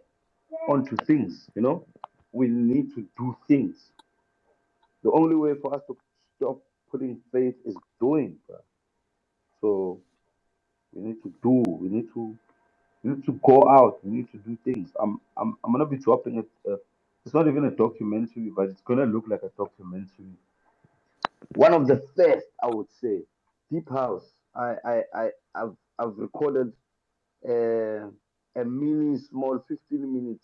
onto things, you know? We need to do things. The only way for us to stop putting faith is doing, bro. So we need to do, we need to go out, we need to do things. I'm gonna be dropping it. It's not even a documentary, but it's gonna look like a documentary. One of the first, I would say, Deep House. I've recorded uh, a mini small 15-minute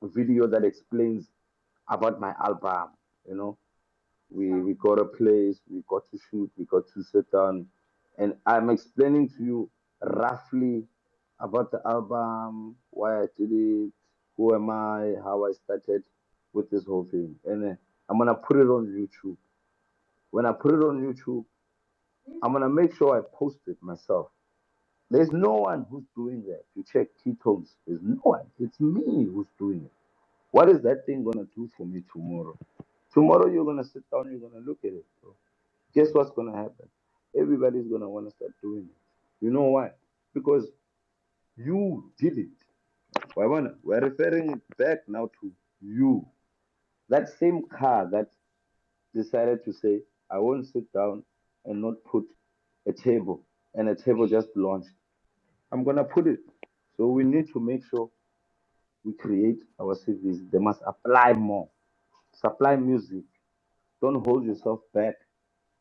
video that explains about my album. You know, we got a place, we got to shoot, we got to sit down, and I'm explaining to you roughly about the album, why I did it, who am I, how I started with this whole thing, and I'm gonna put it on YouTube. When I put it on YouTube, I'm gonna make sure I post it myself. There's no one who's doing that. You check ketones. There's no one. It's me who's doing it. What is that thing gonna do for me tomorrow? Tomorrow you're gonna sit down, you're gonna look at it. Bro. Guess what's gonna happen? Everybody's gonna wanna start doing it. You know why? Because you did it. We're referring it back now to you. That same car that decided to say, I won't sit down and not put a table, and a table just launched. I'm gonna put it. So we need to make sure we create our CVs. They must apply more. Supply music. Don't hold yourself back.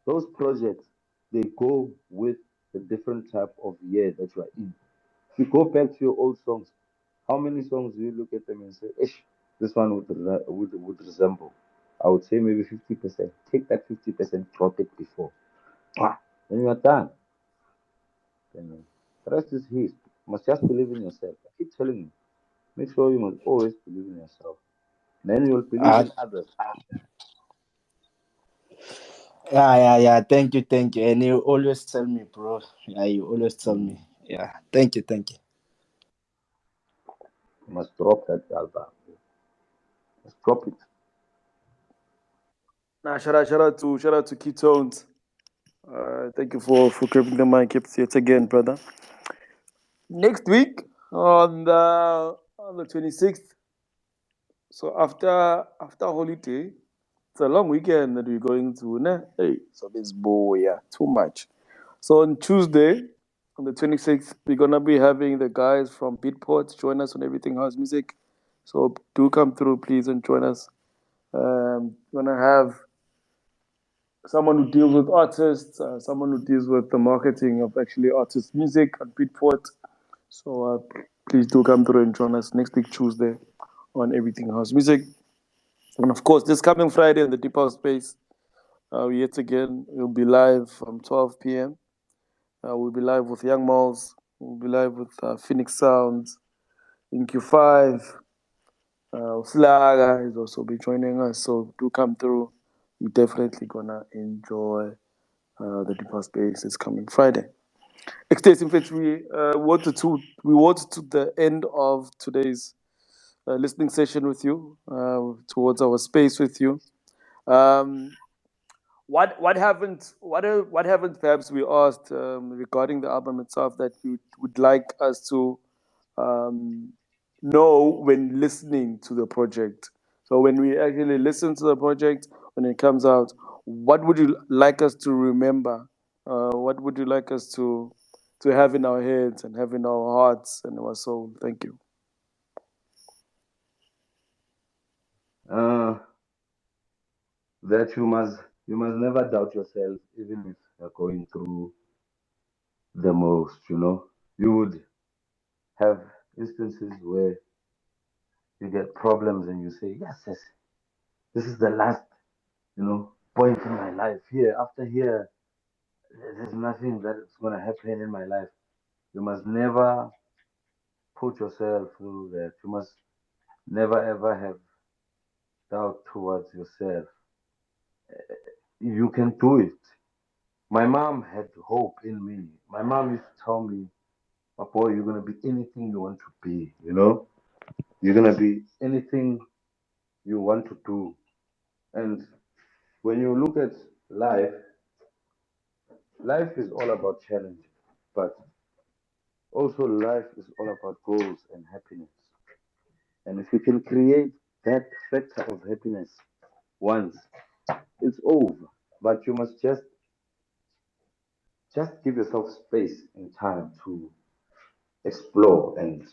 Those projects, they go with the different type of year that you are in. If you go back to your old songs, how many songs do you look at them and say, Ish, this one would resemble? I would say maybe 50%. Take that 50%, drop it before. When you are done, then the rest is his. You must just believe in yourself. I keep telling you, make sure you must always believe in yourself. Then you will believe Uh, in others. Yeah. Thank you. And you always tell me, bro. Yeah, you always tell me. Yeah, thank you. You must drop that album. Just drop it. Nah, shout out to Ketones. Thank you for grabbing the mic yet again, brother. Next week on the 26th. So after holiday, it's a long weekend that we're going to. Nah? Hey, so this boy, yeah, too much. So on Tuesday, on the 26th, we're gonna be having the guys from Beatport join us on Everything House Music. So do come through, please, and join us. We're gonna have someone who deals with artists, someone who deals with the marketing of actually artist music on Beatport. So please do come through and join us next week Tuesday on Everything House Music. And of course, this coming Friday in the Deep House Space, yet again, we'll be live from 12 p.m. We'll be live with Young Malls. We'll be live with Phoenix Sounds, in Q5. Slaga is also be joining us. So do come through. You're definitely gonna enjoy the Deep House Space. It's coming Friday. Exte C, we wanted to the end of today's listening session with you, towards our space with you. Um, what haven't perhaps we asked regarding the album itself that you would like us to um, know when listening to the project? So when we actually listen to the project when it comes out, what would you like us to remember? What would you like us to have in our heads and have in our hearts and our soul? Thank you. Uh, that you must never doubt yourself, even if you're going through the most. You would have instances where you get problems and you say, yes, this is the last, point in my life. Here, after here, there's nothing that is going to happen in my life. You must never put yourself through that. You must never ever have doubt towards yourself. You can do it. My mom had hope in me. My mom used to tell me, my boy, you're going to be anything you want to be. You're going to be anything you want to do. And when you look at life, life is all about challenge, but also life is all about goals and happiness. And if you can create that factor of happiness once, it's over. But you must just give yourself space and time to explore and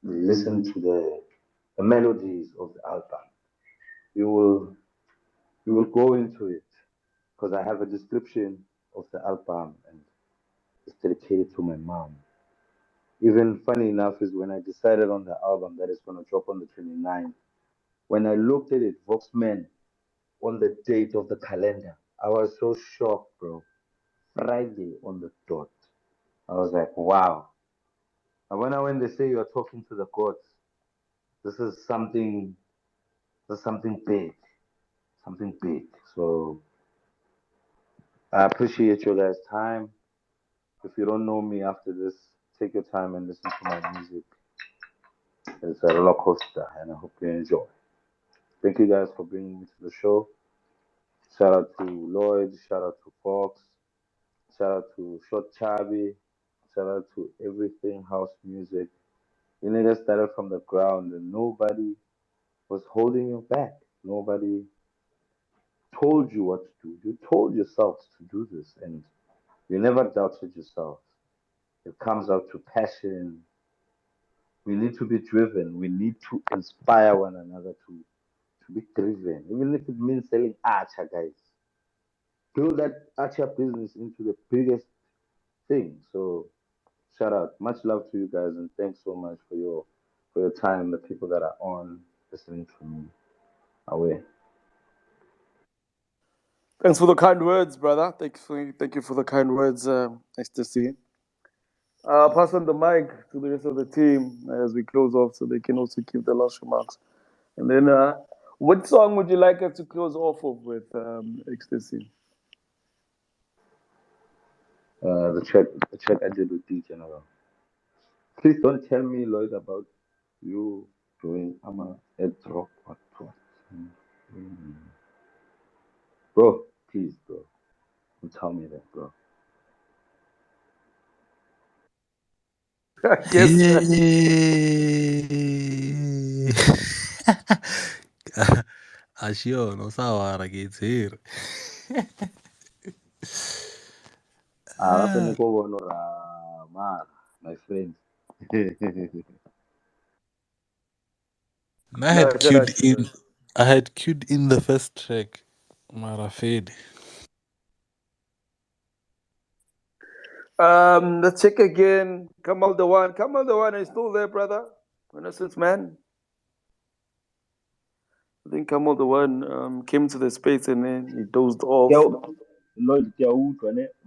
listen to the melodies of the album. You will you will go into it because I have a description of the album and it's dedicated to my mom. Even funny enough is when I decided on the album that it's gonna drop on the 29th. When I looked at it, Voxman on the date of the calendar, I was so shocked, bro. Friday on the dot. I was like, wow. And when they say you are talking to the gods, this is something big. Something big. So I appreciate your guys' time. If you don't know me after this, take your time and listen to my music. It's a roller coaster, and I hope you enjoy. Thank you guys for bringing me to the show. Shout out to Lloyd. Shout out to Fox. Shout out to Short Chabi. Shout out to Everything House Music. You niggas started from the ground, and nobody was holding you back. Nobody told you what to do. You told yourselves to do this, and you never doubted yourself. It comes out to passion. We need to be driven. We need to inspire one another to be driven. Even if it means selling archer, guys. Build that archer business into the biggest thing. So shout out. Much love to you guys and thanks so much for your time, the people that are on listening to me. Away. Thanks for the kind words, brother. Thank you for the kind words, Exte C. I'll pass on the mic to the rest of the team as we close off so they can also give the last remarks. And then What song would you like us to close off of with, Exte C? The track I did with D General. Please don't tell me, Lloyd, about you doing head drop. What? Mm. Bro, please, bro. Don't tell me that, bro. Yes. Ashio, no sawara gets here. That's my friend. I No, had shout out queued to in. you. I had queued in the first track, Marafed. Let's check again. Kamal the one. Kamal the one is still there, brother. Innocence, man. I think Kamal the one came to the space and then he dozed off. Lloyd,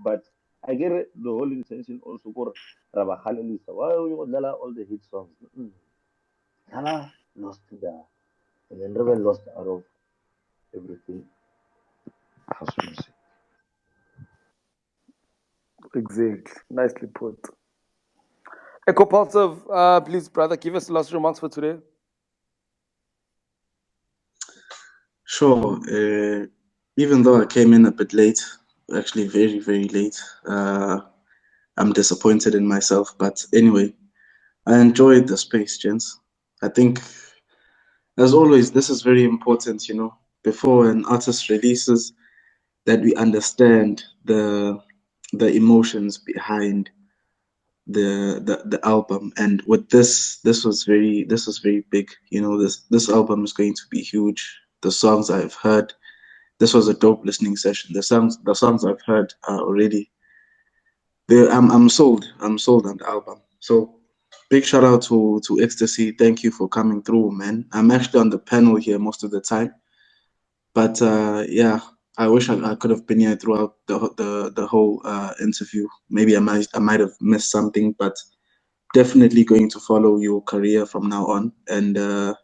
but I get it, the whole intention also for Rabahalisa. Why you all the hit songs? Hala lost the and then Rebel lost out of everything. House music. Exactly. Nicely put. Echo Pulsive, please, brother, give us the last remarks for today. Sure. Even though I came in a bit late, actually very, very late, I'm disappointed in myself. But anyway, I enjoyed the space, gents. I think, as always, this is very important, before an artist releases, that we understand the emotions behind the album. And with this was very big. This album is going to be huge. The songs I've heard, this was a dope listening session. The songs I've heard are already there. I'm sold. I'm sold on the album. So big shout out to Exte C. Thank you for coming through, man. I'm actually on the panel here most of the time, but yeah, I wish I could have been here throughout the whole interview. Maybe I might have missed something, but definitely going to follow your career from now on. And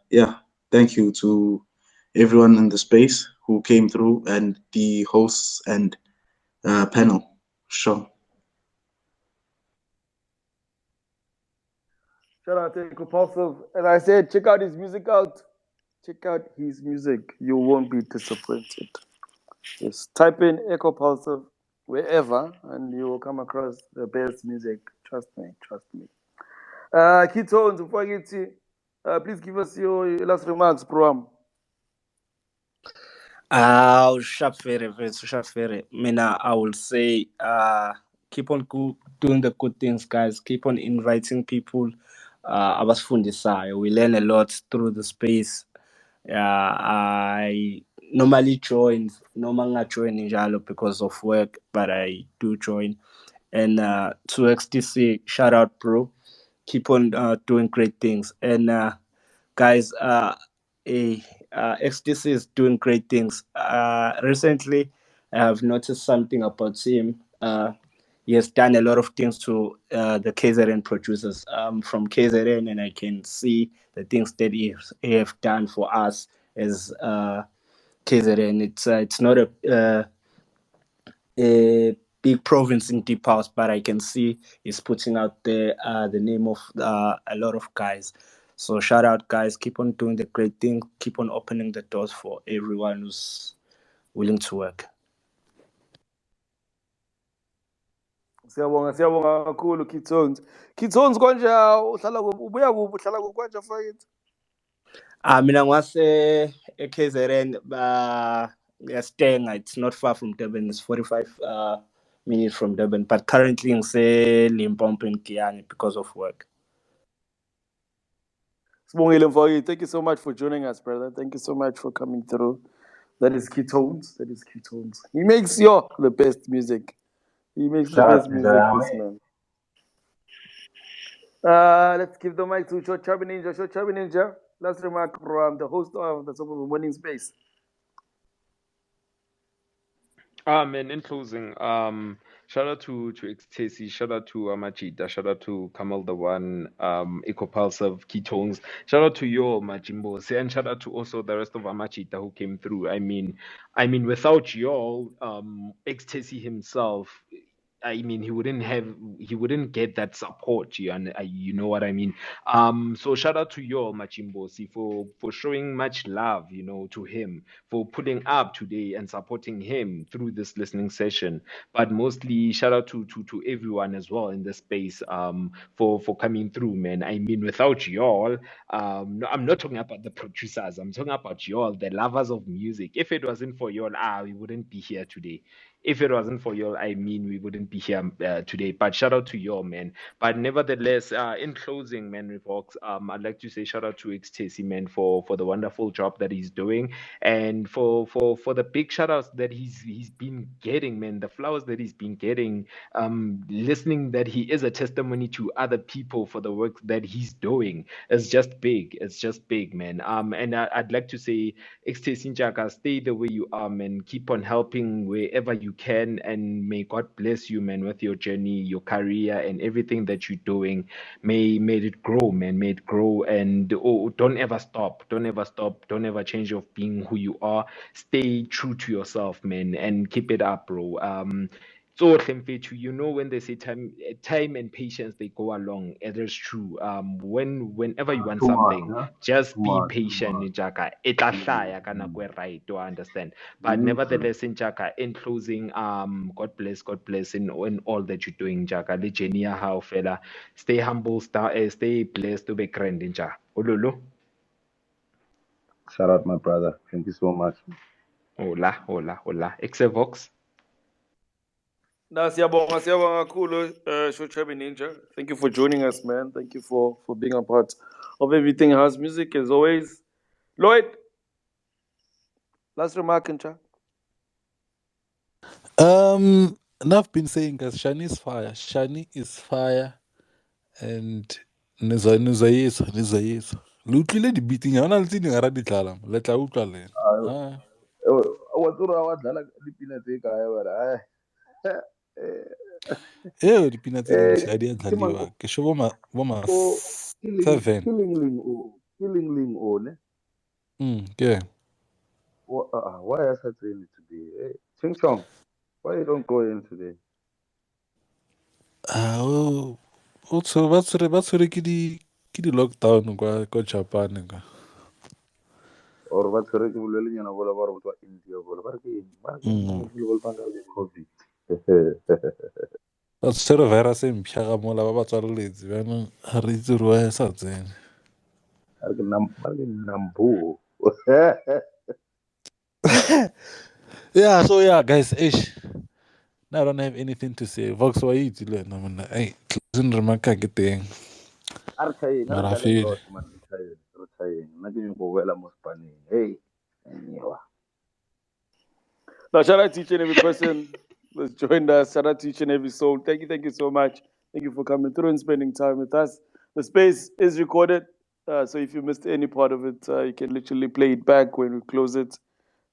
yeah, thank you to everyone in the space who came through and the hosts and panel. Sure. Shout out to Echo Pulsive. And I said, check out his music out. Check out his music. You won't be disappointed. Just type in Echo Pulsive wherever and you will come across the best music. Trust me, trust me. Keytones, before I get to please give us your last remarks, bro. Shafere. Mina, I will say, keep on doing the good things, guys. Keep on inviting people. Abasifundisayo. We learn a lot through the space. I normally join, normally join njalo because of work, but I do join. And to XTC, shout out, bro. Keep on doing great things. And guys, XTC is doing great things. Recently, I have noticed something about him. He has done a lot of things to the KZN producers from KZN, and I can see the things that he have done for us as KZN. It's not a big province in Deep House, but I can see he's putting out the name of a lot of guys. So shout out, guys. Keep on doing the great thing. Keep on opening the doors for everyone who's willing to work. Siyabonga kakhulu Keytones. Keytones konja uhlala ubuya kuphi uhlala kwanja mfowethu? Mina ngwase KZN Stenga. It's not far from Durban. It's 45 minutes from Durban. But currently in Limpopo and Kiani because of work. Thank you so much for joining us, brother. Thank you so much for coming through. That is Keytones. That is Keytones. He makes the best music. He makes the Shout out best to music, the this man. Let's give the mic to Short Chubby Ninja. Short Chubby Ninja. Last remark from the host of the Top of the Morning Space. And in closing, Shout out to Exte C, shout out to Amachita, shout out to Kamal the One, Ecopulsive, Ketones, shout out to you, Majimbo, and shout out to also the rest of Amachita who came through. I mean, without y'all, Exte C himself, I mean, he wouldn't get that support. You know what I mean. So shout out to you, Machimbosi, for showing much love, to him, for pulling up today and supporting him through this listening session. But mostly shout out to everyone as well in the space, for coming through, man. I mean, without y'all, no, I'm not talking about the producers. I'm talking about y'all, the lovers of music. If it wasn't for y'all, we wouldn't be here today. If it wasn't for y'all, I mean, we wouldn't be here today. But shout out to y'all, man. But nevertheless, in closing, man, Revox, I'd like to say shout out to Ecstasy, man, for the wonderful job that he's doing, and for the big shout outs that he's been getting, man, the flowers that he's been getting, listening that he is a testimony to other people for the work that he's doing. It's just big. It's just big, man. And I'd like to say, Ecstasy Njaka, stay the way you are, man. Keep on helping wherever you can, and may God bless you, man, with your journey, your career, and everything that you're doing. May it grow, man. May it grow, and don't ever stop. Don't ever stop. Don't ever change of being who you are. Stay true to yourself, man, and keep it up, bro. So when they say time and patience they go along, it is true. Whenever you want Too much, something, huh? just Too be much, too patient, much. Njaka. It tla Mm, hlaya ka nako mm. e right, do I understand? You But need to. nevertheless, Njaka, in closing, God bless in all that you're doing, Njaka. Le journey ya hao fela. Stay humble, stay blessed to be grand, Njaka. Ololo. Shout out, my brother. Thank you so much. Hola, hola, hola. Exevox. Siyabonga kakhulu, Shochabi Ninja. Thank you for joining us, man. Thank you for being a part of everything house music as always. Lloyd, last remark, Ncha. And I've been saying, guys, Shani is fire. Shani is fire. And Niza le utlwile di-beating ha ona le tse ding ha ra di tlala le tla utlwa le ena. Wa tsora wa dlala dipina tse kae wena? Eo dipina tse dintsi ha di a Ke mang dlaliwa ke sho bo ma o seven. killing ling o ne? Ke Why are you saying it today? Hey, Ching Chong, why you don't go in today? ba tshwere ke di-lockdown kwa Japan kwa. Or what's the regular nyana bola ba re India bola ba re ke COVID. Ba tshwere virus e mpšha ga mola ba ba tswaleletse jaanong ga re itse gore wa e sa tsene. Ba re ke Nambu. Yeah, so yeah, guys, I don't have anything to say. Vox wa itse le wena monna. Hey, closing remark ke teng. Are trying, are Mara trying fele. lot man, are trying. Na ke go wela mo Spain. Hey, anyewa. Now, shout out to each and every person that's joined us. Shout out to each and every soul. Thank you so much. Thank you for coming through and spending time with us. The space is recorded, so if you missed any part of it, you can literally play it back when we close it.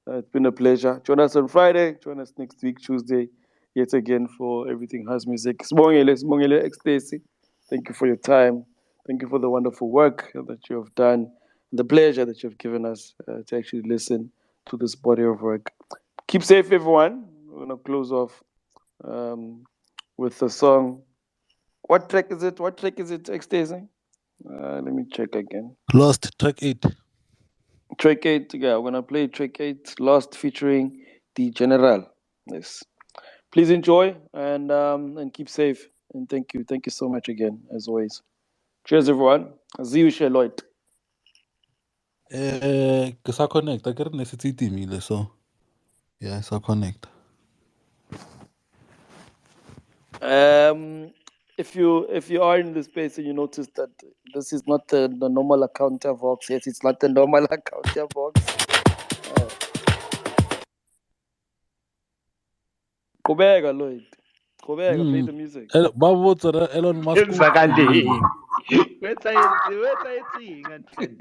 It's been a pleasure. Join us on Friday. Join us next week, Tuesday, yet again for Everything House Music. Smongele, Ecstasy. Thank you for your time. Thank you for the wonderful work that you have done, the pleasure that you've given us to actually listen to this body of work. Keep safe, everyone. We're going to close off with the song. What track is it? Ecstasy? Let me check again. Lost track 8. Track 8, yeah, we're going to play track 8, Lost featuring the General. Yes. Please enjoy and keep safe. And thank you. Thank you so much again, as always. Cheers, everyone. See you, Lloyd. Ke sa connect, ke re ne se timile so. Yeah, sa connect. If you are in the space and you notice that this is not the normal account of Vox, yes, it's not the normal account of Vox. Kobega, Lloyd. Kobega, play the music. Ba botsa re Elon Musk o kubile. Wetsa etseng Anton?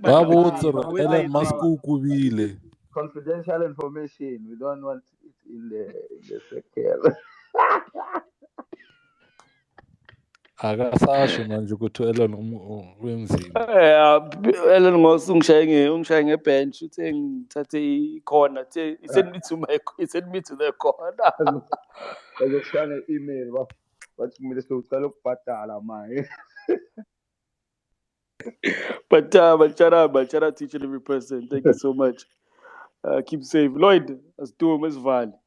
Ba botsa re Elon Musk o kubile. Confidential information. We don't want it in the circle. akasasho manje ukuthi u-Elon wenzeni. Ellen Moss ungishaye ngebench uthe ngithathe ikhona uthe he sent me to the corner. Bazokushaya nge-email bathi kumele sowucela ukubhadala manje. But shout out to each and every person. Thank you so much. Keep safe. Lloyd, let's do him as Val.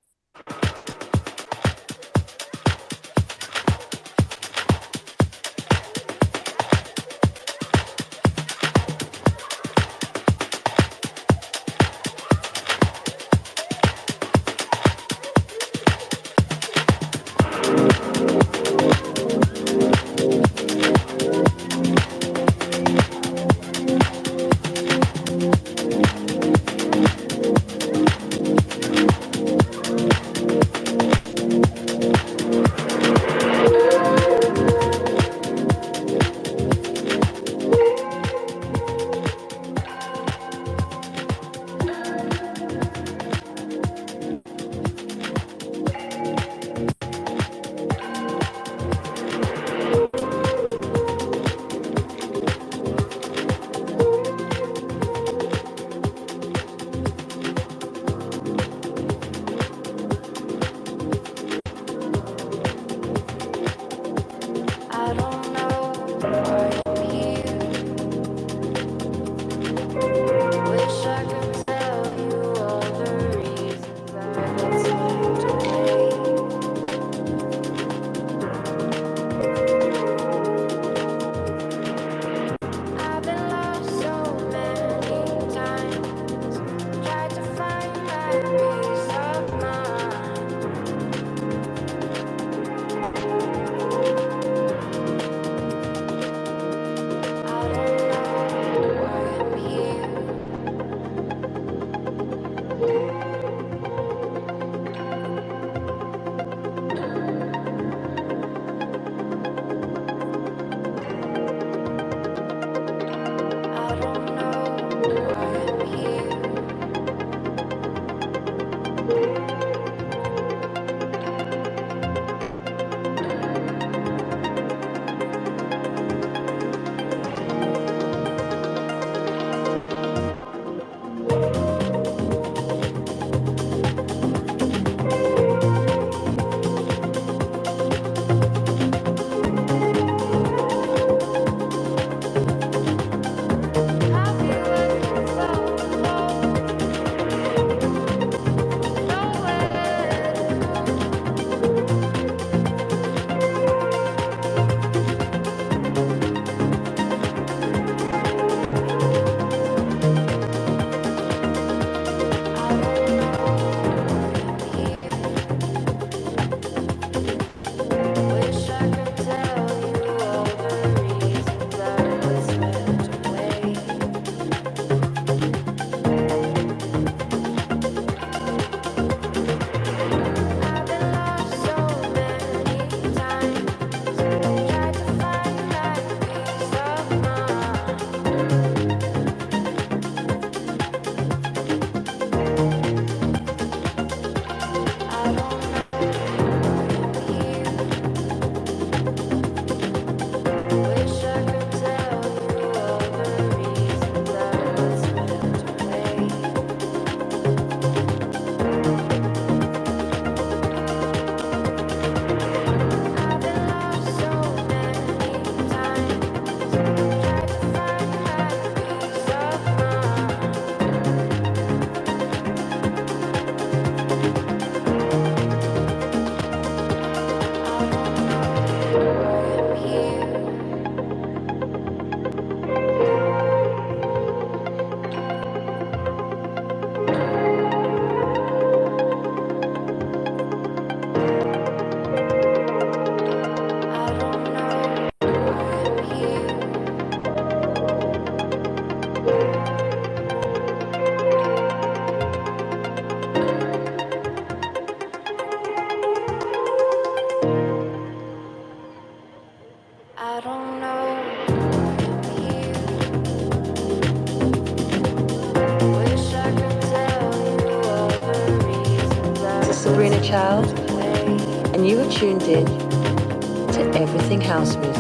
are tuned in to Everything House Music.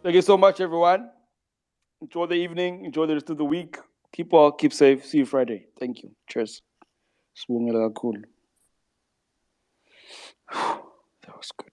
Thank you so much, everyone. Enjoy the evening. Enjoy the rest of the week. Keep well. Keep safe. See you Friday. Thank you. Cheers. Swung it out cool. That was good.